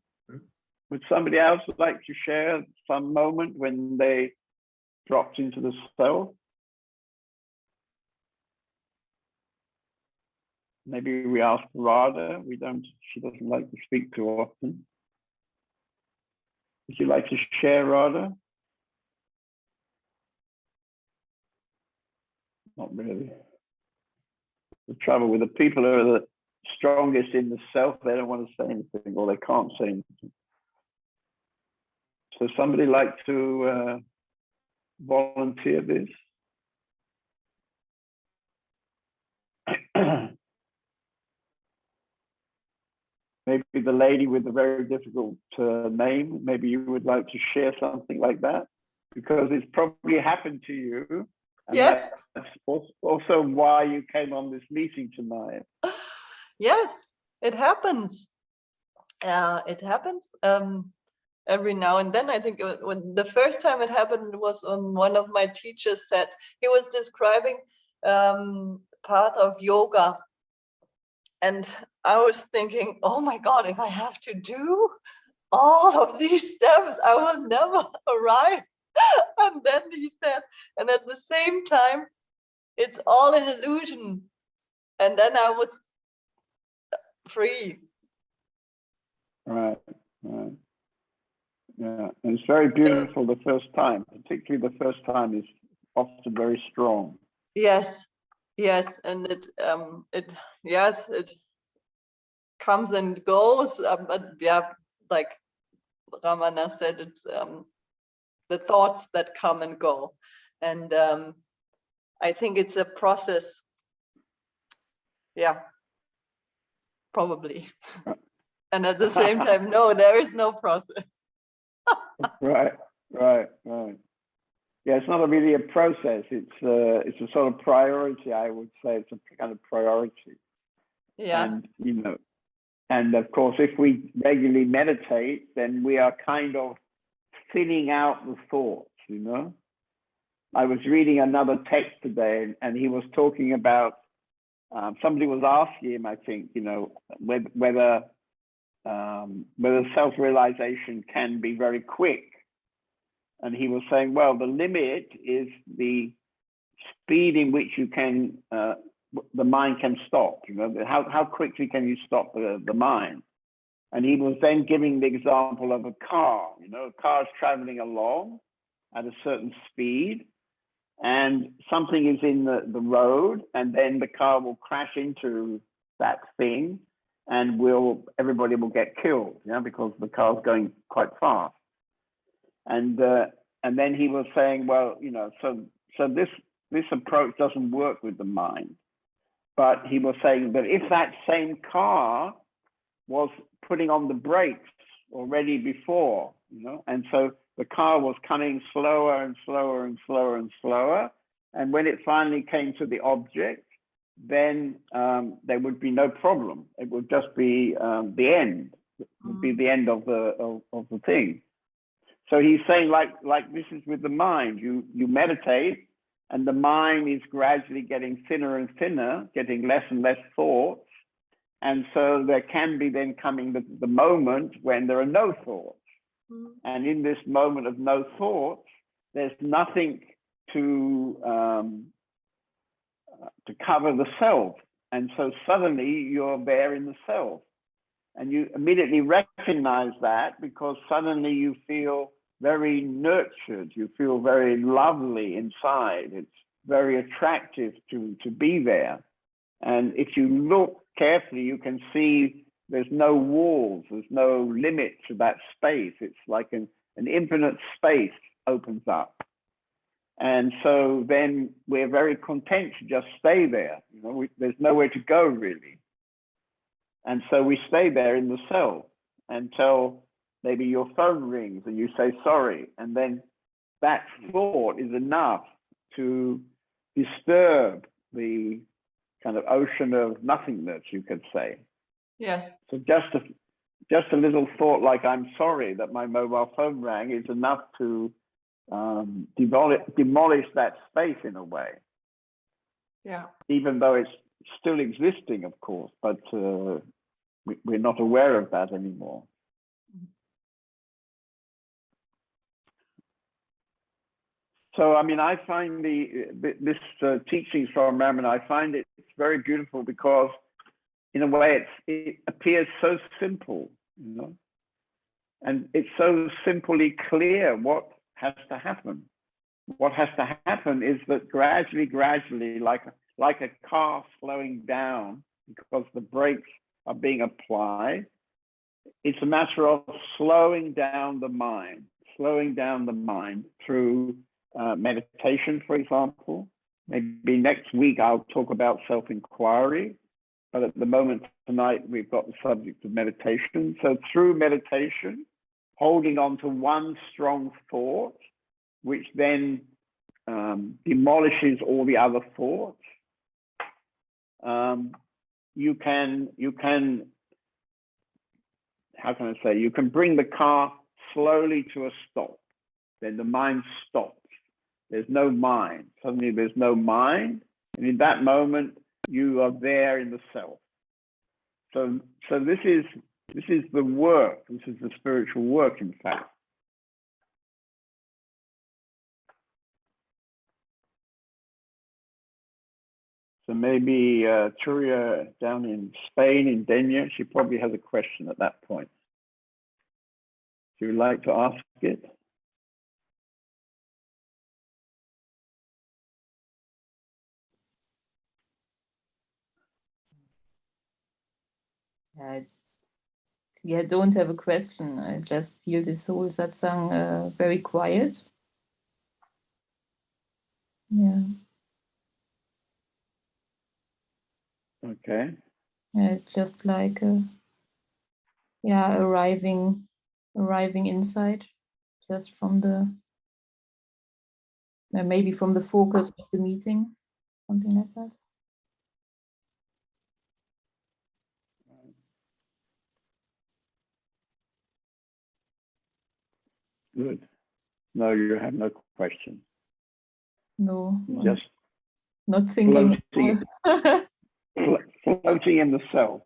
Would somebody else like to share some moment when they dropped into the self? Maybe we ask Radha. She doesn't like to speak too often. Would you like to share, Radha? Not really. The trouble with the people who are the strongest in the self, they don't want to say anything, or they can't say anything. So somebody like to volunteer this? Maybe the lady with the very difficult name, maybe you would like to share something like that, because it's probably happened to you. And Yeah. that's also why you came on this meeting tonight. Yes, it happens. It happens every now and then. I think when the first time it happened was on one of my teachers said, he was describing path of yoga. And I was thinking, oh my God, if I have to do all of these steps, I will never arrive. And then he said, and at the same time, it's all an illusion. And then I was free. Right. Yeah, and it's very beautiful the first time, particularly the first time is often very strong. Yes, and it comes and goes, but yeah, like Ramana said, it's the thoughts that come and go, and I think it's a process. Yeah, probably. And at the same time, no, there is no process. Right. Yeah, it's not really a process. It's a sort of priority. I would say it's a kind of priority. Yeah. And and of course, if we regularly meditate, then we are kind of thinning out the thoughts. You know, I was reading another text today, and he was talking about somebody was asking him, I think, you know, whether self-realization can be very quick. And he was saying, well, the limit is the speed in which you can, the mind can stop, you know, how quickly can you stop the mind? And he was then giving the example of a car, you know, a car is traveling along at a certain speed, and something is in the road, and then the car will crash into that thing, and everybody will get killed, you know, because the car's going quite fast. And then he was saying, well, you know, so this approach doesn't work with the mind. But he was saying that if that same car was putting on the brakes already before, you know, and so the car was coming slower and slower and slower and slower. And when it finally came to the object, then there would be no problem. It would just be the end. It would be the end of the thing. So he's saying, like this is with the mind. You meditate, and the mind is gradually getting thinner and thinner, getting less and less thoughts. And so there can be then coming the moment when there are no thoughts. And in this moment of no thoughts, there's nothing to cover the self. And so suddenly you're there in the self. And you immediately recognize that, because suddenly you feel very nurtured. You feel very lovely inside. It's very attractive to be there. And if you look carefully, you can see there's no walls, there's no limit to that space. It's like an infinite space opens up. And so then we're very content to just stay there. You know, there's nowhere to go really. And so we stay there in the self until maybe your phone rings and you say sorry. And then that thought is enough to disturb the kind of ocean of nothingness, you could say. Yes. So just a little thought like, I'm sorry that my mobile phone rang, is enough to demolish that space in a way. Yeah. Even though it's still existing, of course, but we're not aware of that anymore. So, I mean, I find this teachings from Ramana, I find it's very beautiful, because in a way it appears so simple, you know, and it's so simply clear what has to happen. What has to happen is that gradually, like a car slowing down because the brakes are being applied, it's a matter of slowing down the mind through meditation, for example. Maybe next week I'll talk about self-inquiry, but at the moment tonight we've got the subject of meditation. So through meditation, holding on to one strong thought, which then demolishes all the other thoughts, you can, how can I say, you can bring the car slowly to a stop. Then the mind stops. There's no mind. Suddenly there's no mind. And in that moment, you are there in the self. So this is the work. This is the spiritual work, in fact. So maybe Turia down in Spain, in Denia, she probably has a question at that point. Do you like to ask it? I don't have a question. I just feel this whole satsang very quiet. Yeah. Okay. It's just like arriving inside, just from the maybe from the focus of the meeting, something like that. Good. No, you have no question. No. Just not thinking. Floating in the self.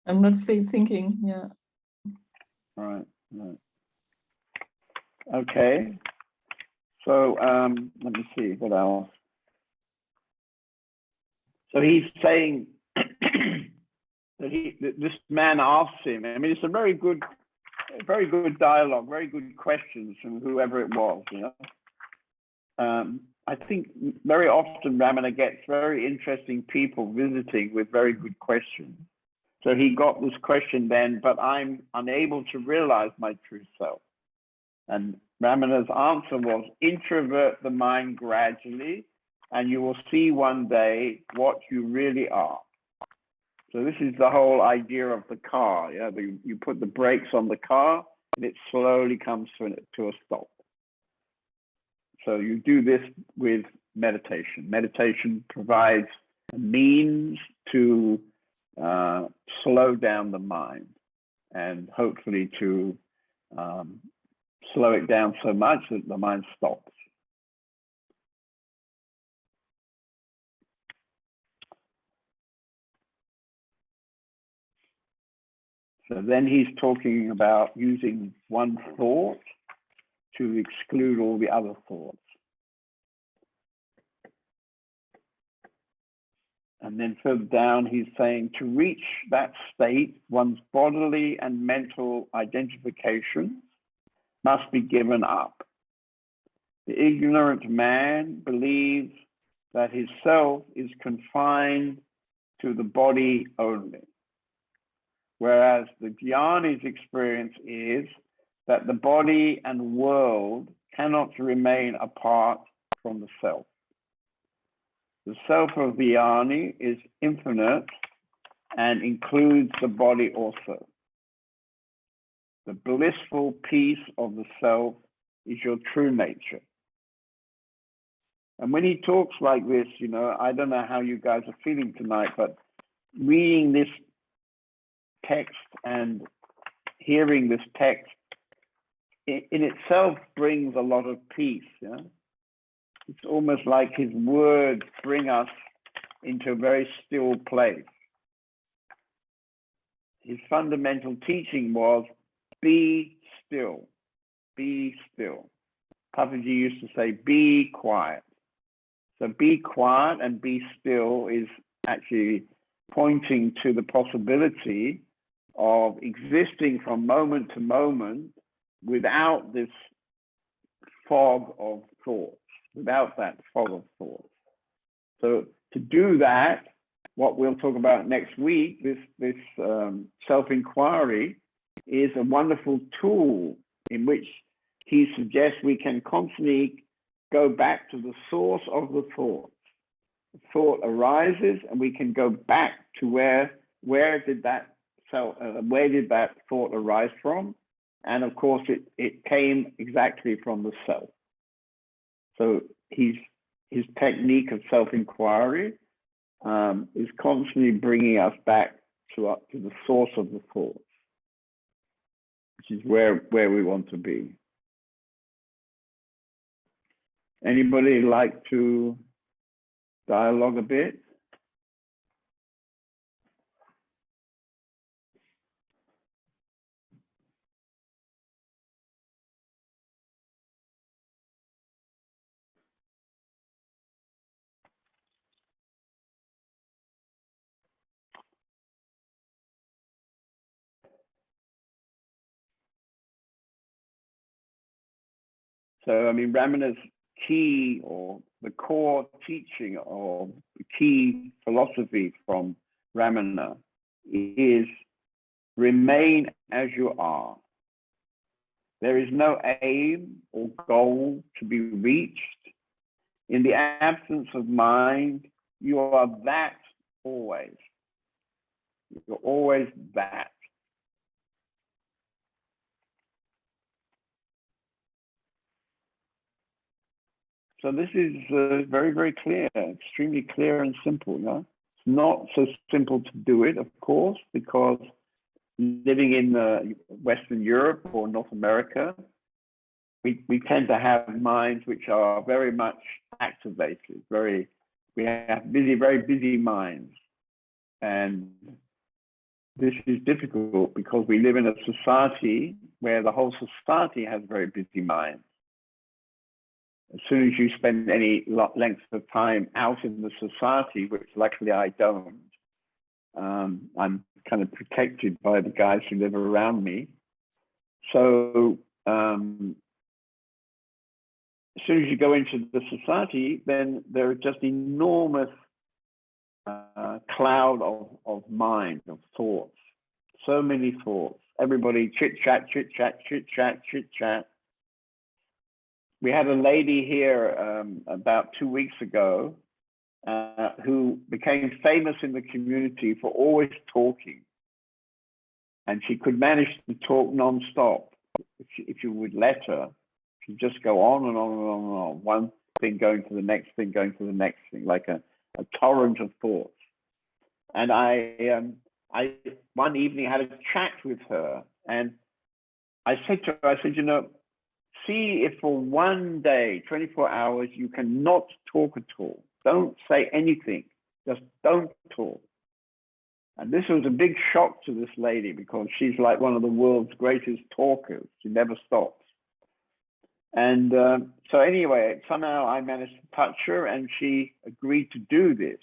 I'm not thinking. Yeah. Right. Okay. So let me see what else. So he's saying that this man asks him. I mean, it's a very good dialogue, very good questions from whoever it was. You know, I think very often Ramana gets very interesting people visiting with very good questions. So he got this question then, but I'm unable to realize my true self. And Ramana's answer was, introvert the mind gradually, and you will see one day what you really are. So this is the whole idea of the car. Yeah, you put the brakes on the car, and it slowly comes to a stop. So you do this with meditation. Meditation provides a means to slow down the mind, and hopefully to slow it down so much that the mind stops. So then he's talking about using one thought to exclude all the other thoughts. And then further down, he's saying to reach that state, one's bodily and mental identifications must be given up. The ignorant man believes that his self is confined to the body only, whereas the jnani's experience is that the body and world cannot remain apart from the self. The self of the jnani is infinite and includes the body also. The blissful peace of the self is your true nature. And when he talks like this, you know, I don't know how you guys are feeling tonight, but reading this text and hearing this text in itself brings a lot of peace. Yeah? It's almost like his words bring us into a very still place. His fundamental teaching was, be still, be still. Papaji used to say, be quiet. So be quiet and be still is actually pointing to the possibility of existing from moment to moment without this fog of thoughts, without that fog of thoughts. So to do that, what we'll talk about next week, this self-inquiry is a wonderful tool in which he suggests we can constantly go back to the source of the thought. The thought arises, and we can go back to where did that thought arise from? And of course, it came exactly from the self. So his technique of self-inquiry is constantly bringing us back to the source of the thoughts, which is where we want to be. Anybody like to dialogue a bit? So, I mean, Ramanna's key, or the core teaching, or the key philosophy from Ramanna is remain as you are. There is no aim or goal to be reached. In the absence of mind, you are that always. You're always that. So this is very, very clear, extremely clear and simple. Yeah? It's not so simple to do it, of course, because living in Western Europe or North America, we tend to have minds which are very much activated. We have very busy minds, and this is difficult because we live in a society where the whole society has very busy minds. As soon as you spend any length of time out in the society, which luckily I don't, I'm kind of protected by the guys who live around me. So as soon as you go into the society, then there are just enormous cloud of mind, of thoughts, so many thoughts. Everybody chit chat, chit chat, chit chat, chit chat. We had a lady here about 2 weeks ago who became famous in the community for always talking. And she could manage to talk non-stop. if you would let her, she'd just go on and on and on and on, one thing going to the next thing, going to the next thing, like a torrent of thoughts. And I one evening had a chat with her, and I said to her, I said, you know, see if for one day, 24 hours, you cannot talk at all. Don't say anything. Just don't talk. And this was a big shock to this lady because she's like one of the world's greatest talkers. She never stops. And so anyway, somehow I managed to touch her and she agreed to do this.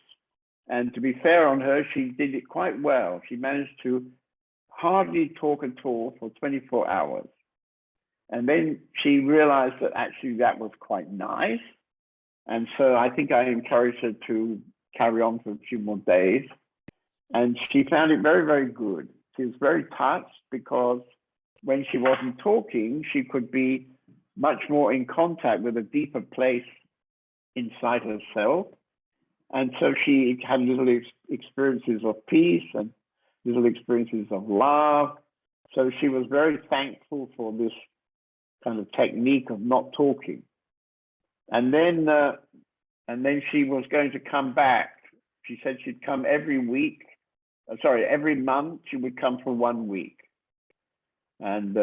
And to be fair on her, she did it quite well. She managed to hardly talk at all for 24 hours. And then she realized that actually that was quite nice. And so I think I encouraged her to carry on for a few more days. And she found it very, very good. She was very touched because when she wasn't talking, she could be much more in contact with a deeper place inside herself. And so she had little experiences of peace and little experiences of love. So she was very thankful for this kind of technique of not talking. And then she was going to come back. She said she'd come every week. Every month she would come for 1 week. And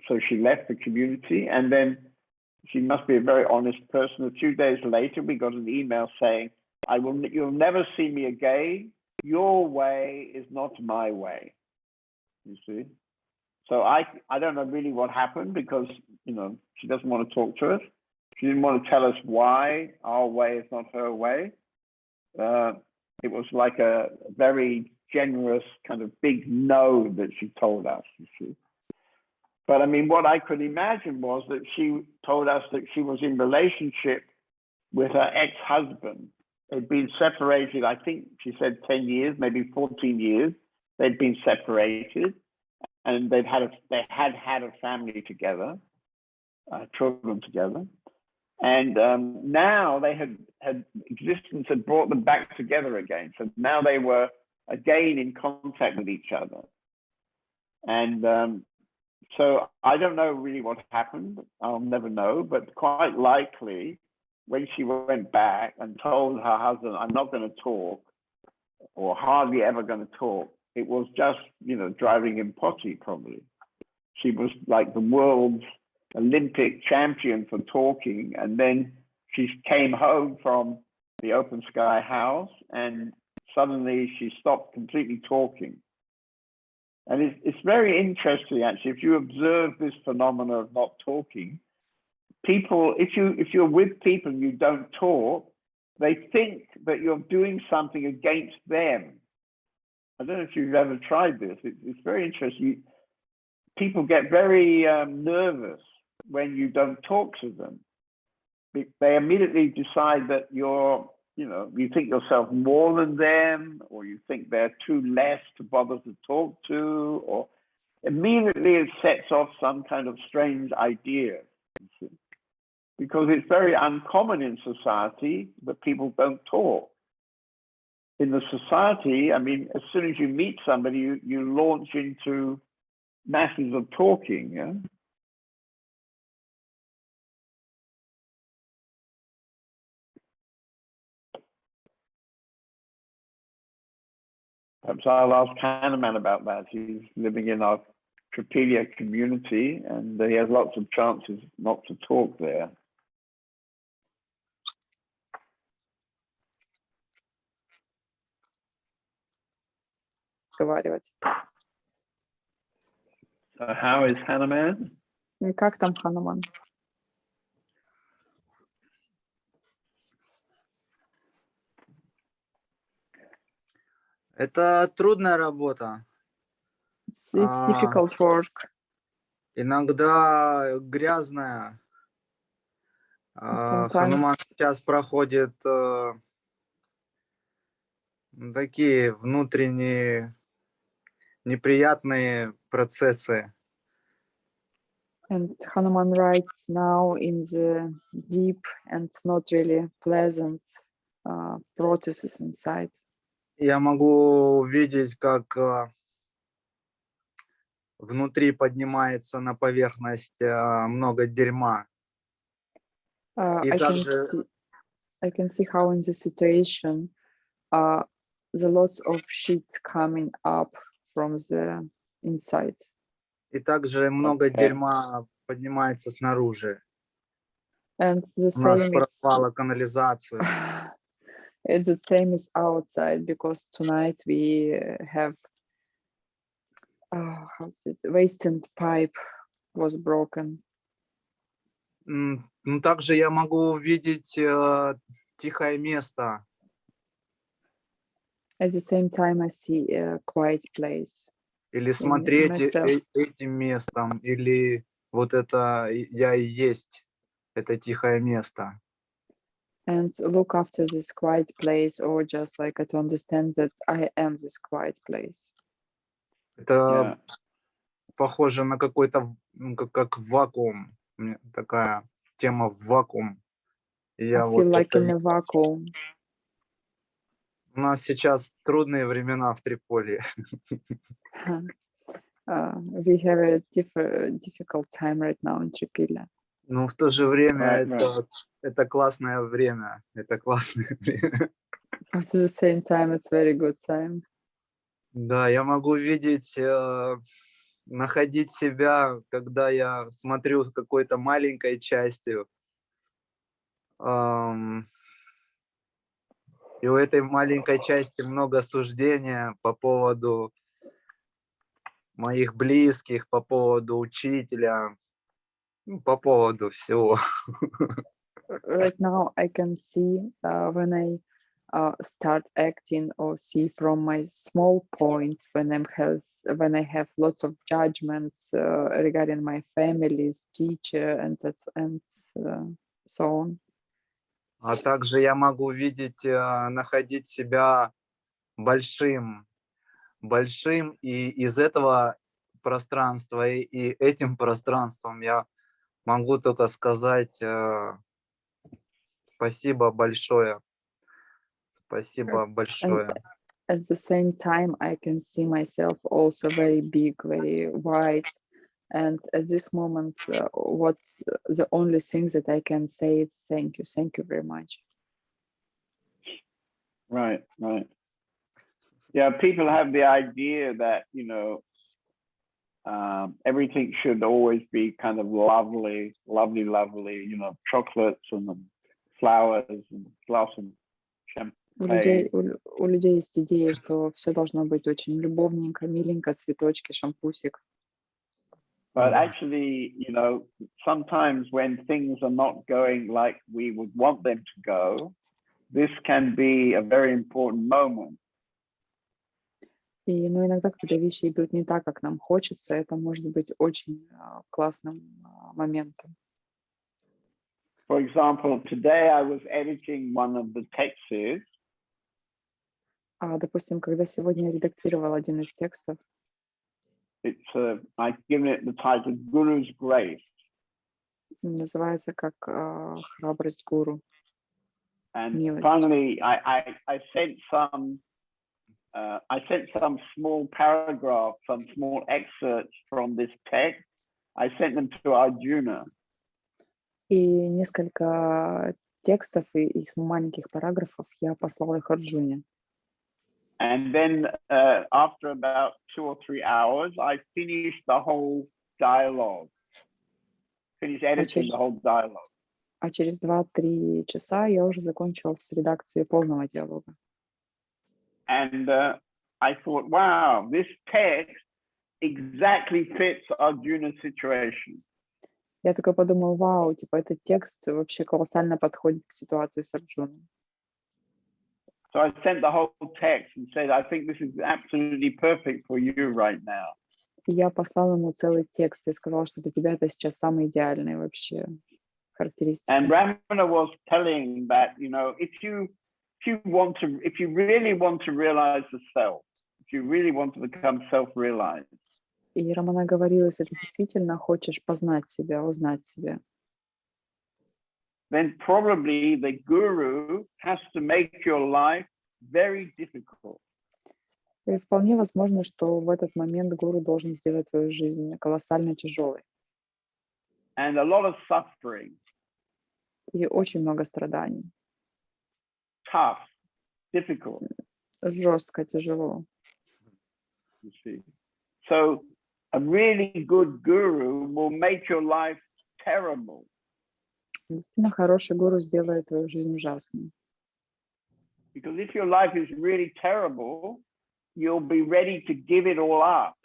so she left the community, and then she must be a very honest person. A few days later, we got an email saying, you'll never see me again. Your way is not my way. You see? So I don't know really what happened because, you know, she doesn't want to talk to us. She didn't want to tell us why our way is not her way. It was like a very generous kind of big no that she told us, you see. But I mean, what I could imagine was that she told us that she was in relationship with her ex-husband. They'd been separated, I think she said 10 years, maybe 14 years. They'd been separated and they had had a family together, children together. And now they had existence had brought them back together again. So now they were again in contact with each other. And so I don't know really what happened. I'll never know, but quite likely when she went back and told her husband, I'm not going to talk or hardly ever going to talk, it was just, you know, driving him potty probably. She was like the world's Olympic champion for talking. And then she came home from the open sky house and suddenly she stopped completely talking. And it's very interesting, actually, if you observe this phenomena of not talking, people, if you're with people and you don't talk, they think that you're doing something against them. I don't know if you've ever tried this. It's very interesting. People get very nervous when you don't talk to them. They immediately decide that you think yourself more than them, or you think they're too less to bother to talk to, or immediately it sets off some kind of strange idea. Because it's very uncommon in society that people don't talk. In the society, I mean, as soon as you meet somebody, you launch into masses of talking. Yeah? Perhaps I'll ask Hanneman about that. He's living in our Trapelia community and he has lots of chances not to talk there. Разговаривать. So how is Hanneman? И как там Ханаман? Это трудная работа. It's difficult work. Иногда грязная. Хануман сейчас проходит такие внутренние неприятные процессы. And Hanuman writes now in the deep and not really pleasant processes inside. Я могу видеть, как внутри поднимается на поверхность много дерьма. И также I can see how in this situation the lots of sheets coming up from the inside. И также много дерьма поднимается снаружи. And the У нас same прорвало канализацию. it's the same as outside because tonight we have how's it? Wasting pipe was broken. Ну, также я могу увидеть тихое место. At the same time, I see a quiet place. Или смотреть myself. этим местом, или вот это я и есть, это тихое место. And look after this quiet place, or just like to understand that I am this quiet place. Это похоже на какой-то, как вакуум. Мне такая тема вакуум. И я I вот feel like это in a vacuum. У нас сейчас трудные времена в Триполи. We have a difficult time right now in Tripoli. Но в то же время это классное время. Это классное время. But at the same time, it's very good time. Да, я могу видеть, находить себя, когда я смотрю какой-то маленькой частью. И у этой маленькой части много суждения по поводу моих близких, по поводу учителя, по поводу всего. Right now, I can see when I start acting or see from my small points when I have lots of judgments regarding my family's teacher and so on. А также я могу видеть, находить себя большим, и из этого пространства и этим пространством я могу только сказать спасибо большое. Спасибо большое. At the same time, I can see myself also very big, very wide. And at this moment, what's the only thing that I can say is thank you very much. Right. Yeah, people have the idea that, everything should always be kind of lovely, chocolates and flowers and glass of champagne. У людей есть идея, что все должно быть очень любовненько, миленько, цветочки, шампусик. But actually, sometimes when things are not going like we would want them to go, this can be a very important moment. И, иногда, когда вещи идут не так, как нам хочется, это может быть очень классным моментом. For example, today I was editing one of the texts. Допустим, когда сегодня я редактировал один из текстов, I've given it the title Guru's Grace. Называется как храбрость гуру. And милость. finally, I sent some small paragraphs, some small excerpts from this text. I sent them to Arjuna. И несколько текстов из маленьких параграфов я послал их Арджуне. And then after about 2 or 3 hours, I finished the whole dialogue. Finished editing the whole dialogue. А через 2-3 часа я уже закончил с редакцией полного диалога. And I thought, wow, this text exactly fits Arjuna's situation. Я такой подумал, вау, типа этот текст вообще колоссально подходит к ситуации с Арджуном. So I sent the whole text and said, I think this is absolutely perfect for you right now. И я послал ему целый текст и сказал, что для тебя это сейчас самый идеальный вообще характеристики. And Ramana was telling that, if you really want to realize the self, if you really want to become self-realized. И Рамана говорила, если ты действительно хочешь познать себя, узнать себя, then probably the guru has to make your life very difficult. И вполне возможно, что в этот момент гуру должен сделать твою жизнь колоссально тяжелой. And a lot of suffering, И очень много страданий. tough, difficult, Жестко, тяжело. you see. So a really good guru will make your life terrible. Действительно, хороший гуру сделает твою жизнь ужасной. Because if your life is really terrible, you'll be ready to give it all up.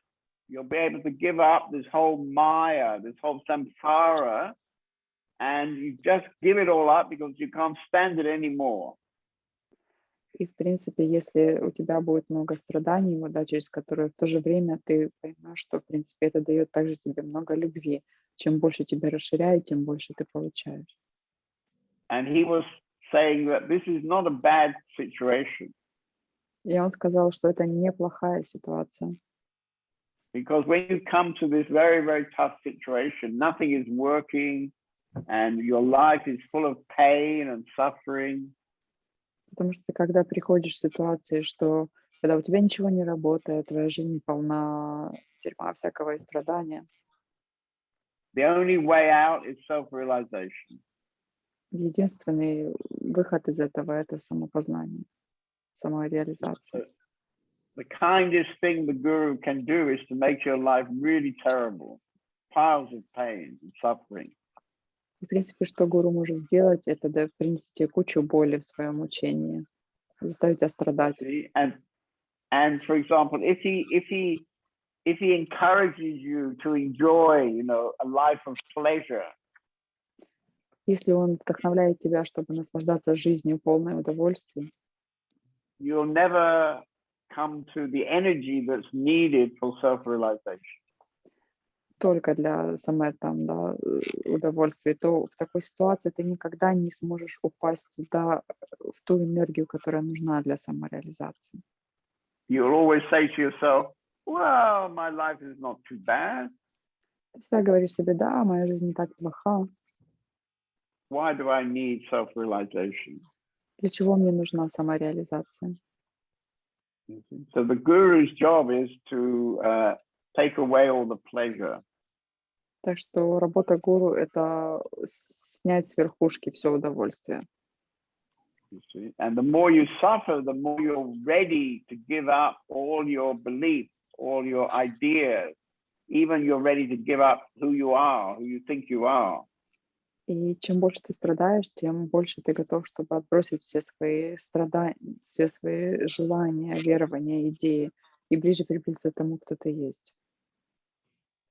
You'll be able to give up this whole Maya, this whole samsara, and you just give it all up because you can't stand it anymore. И, в принципе, если у тебя будет много страданий, вот, да, через которые в то же время ты поймешь, что, в принципе, это дает также тебе много любви. Чем больше тебя расширяет, тем больше ты получаешь. And he was saying that this is not a bad situation. И он сказал, что это неплохая ситуация. Because when you come to this very, very tough situation, nothing is working and your life is full of pain and suffering. Потому что когда приходишь в ситуации, что когда у тебя ничего не работает, твоя жизнь полна дерьма всякого и страдания, The only way out is self-realization. единственный выход из этого — это самопознание, самореализация. The kindest thing the guru can do is to make your life really terrible, piles of pain and suffering. И, в принципе, что гуру может сделать, это принести тебе кучу боли в своем учении, заставить тебя страдать. See? And for example, if he encourages you to enjoy, a life of pleasure, Если он вдохновляет тебя, чтобы наслаждаться жизнью, полной удовольствия, you'll never come to the energy that's needed for self-realization. только для удовольствия, то в такой ситуации ты никогда не сможешь упасть туда, в ту энергию, которая нужна для самореализации. You'll always say to yourself, well, my life is not too bad. Ты всегда говоришь себе: да, моя жизнь не так плоха. Why do I need self-realization? Для чего мне нужна самореализация? So the guru's job is to take away all the pleasure. Так что работа гуру — это снять с верхушки все удовольствие. You see? And the more you suffer, the more you're ready to give up all your beliefs, all your ideas. Even you're ready to give up who you are, who you think you are. И чем больше ты страдаешь, тем больше ты готов, чтобы отбросить все свои страдания, все свои желания, верования, идеи и ближе приблизиться к тому, кто ты есть.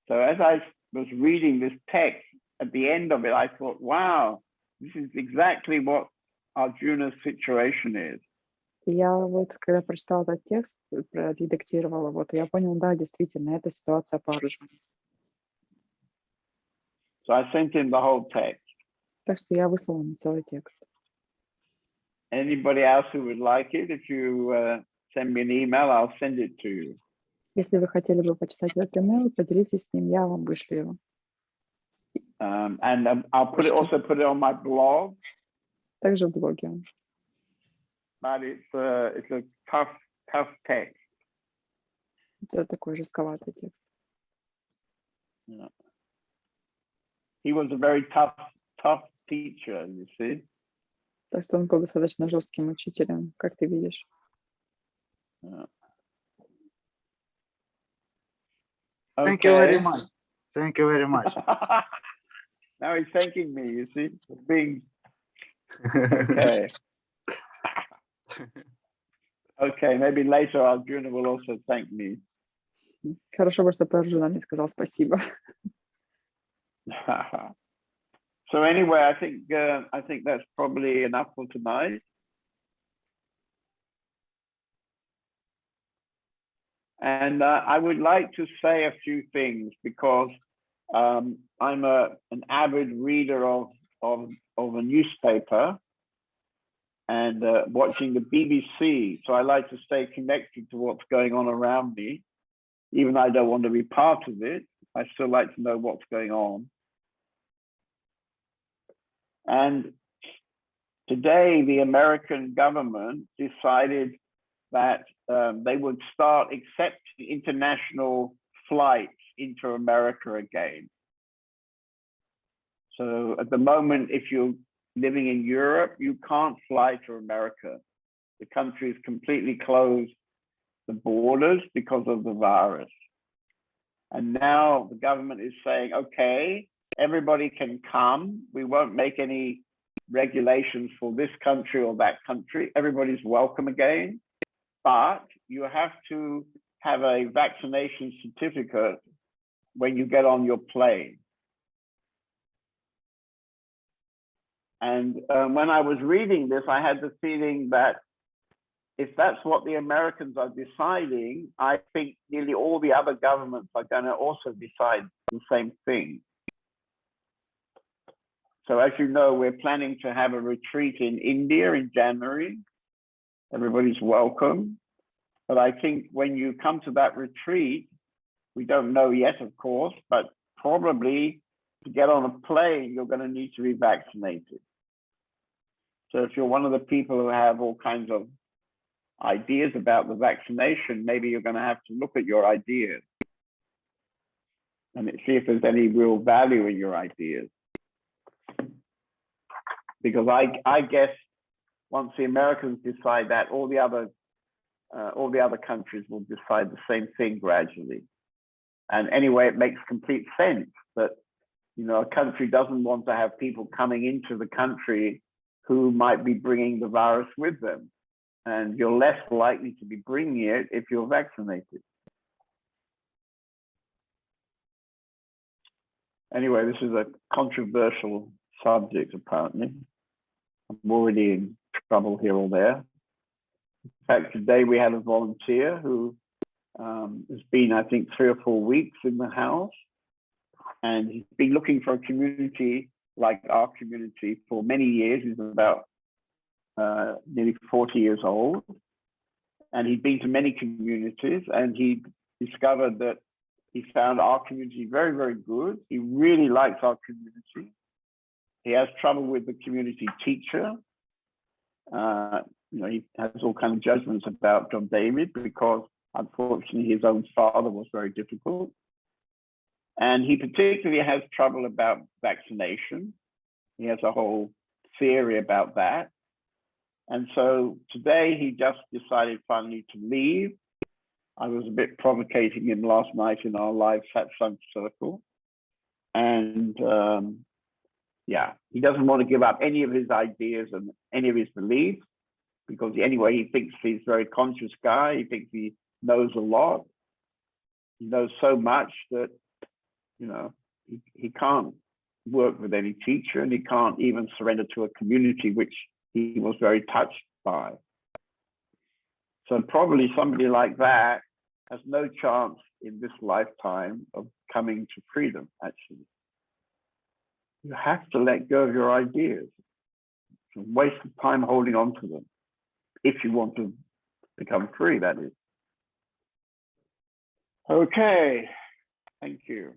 So as I was reading this text, at the end of it, I thought, wow, this is exactly what Arjuna's situation is. И я вот, когда прочитала этот текст, редактировала, вот, я понял, да, действительно, это ситуация по Арджуне. So I sent him the whole text. Так что я выслала ему целый текст. Anybody else who would like it, if you send me an email, I'll send it to you. Если вы хотели бы почитать этот email, поделитесь с ним, я вам вышлю его. And I'll also put it on my blog. Также в блоге. But it's a tough text. Это такой жестковатый текст. Yeah. He was a very tough teacher, you see. Так что он был достаточно жестким учителем, как ты видишь. Yeah. Thank you very much. Thank you very much. Now he's thanking me, you see, for being okay. Okay, maybe later Arjuna will also thank me. Хорошо бы, чтобы Арджуна мне сказал спасибо. So anyway, I think that's probably enough for tonight. And I would like to say a few things because I'm an avid reader of a newspaper and watching the BBC. So I like to stay connected to what's going on around me. Even though I don't want to be part of it, I still like to know what's going on. And today, the American government decided that they would start accepting international flights into America again. So at the moment, if you're living in Europe, you can't fly to America. The country is completely closed the borders because of the virus. And now the government is saying, okay, everybody can come. We won't make any regulations for this country or that country. Everybody's welcome again, but you have to have a vaccination certificate when you get on your plane. And when I was reading this, I had the feeling that if that's what the Americans are deciding, I think nearly all the other governments are going to also decide the same thing. So as you know, we're planning to have a retreat in India in January. Everybody's welcome. But I think when you come to that retreat, we don't know yet, of course, but probably to get on a plane, you're going to need to be vaccinated. So if you're one of the people who have all kinds of ideas about the vaccination, maybe you're going to have to look at your ideas and see if there's any real value in your ideas. Because I guess once the Americans decide that, all the other countries will decide the same thing gradually. And anyway, it makes complete sense that, you know, a country doesn't want to have people coming into the country who might be bringing the virus with them. And you're less likely to be bringing it if you're vaccinated. Anyway, this is a controversial subject, apparently. I'm already in trouble here or there. In fact, today we had a volunteer who has been, I think, 3 or 4 weeks in the house. And he's been looking for a community like our community for many years. He's about nearly 40 years old. And he'd been to many communities, and he discovered that he found our community very, very good. He really likes our community. He has trouble with the community teacher. You know, he has all kinds of judgments about John David because unfortunately his own father was very difficult. And he particularly has trouble about vaccination. He has a whole theory about that. And so today he just decided finally to leave. I was a bit provocating him last night in our live satsang circle. And yeah, he doesn't want to give up any of his ideas and any of his beliefs because anyway, he thinks he's a very conscious guy. He thinks he knows a lot. He knows so much that, you know, he can't work with any teacher, and he can't even surrender to a community which he was very touched by. So probably somebody like that has no chance in this lifetime of coming to freedom, actually. You have to let go of your ideas. It's a waste of time holding on to them, if you want to become free, that is. Okay, thank you.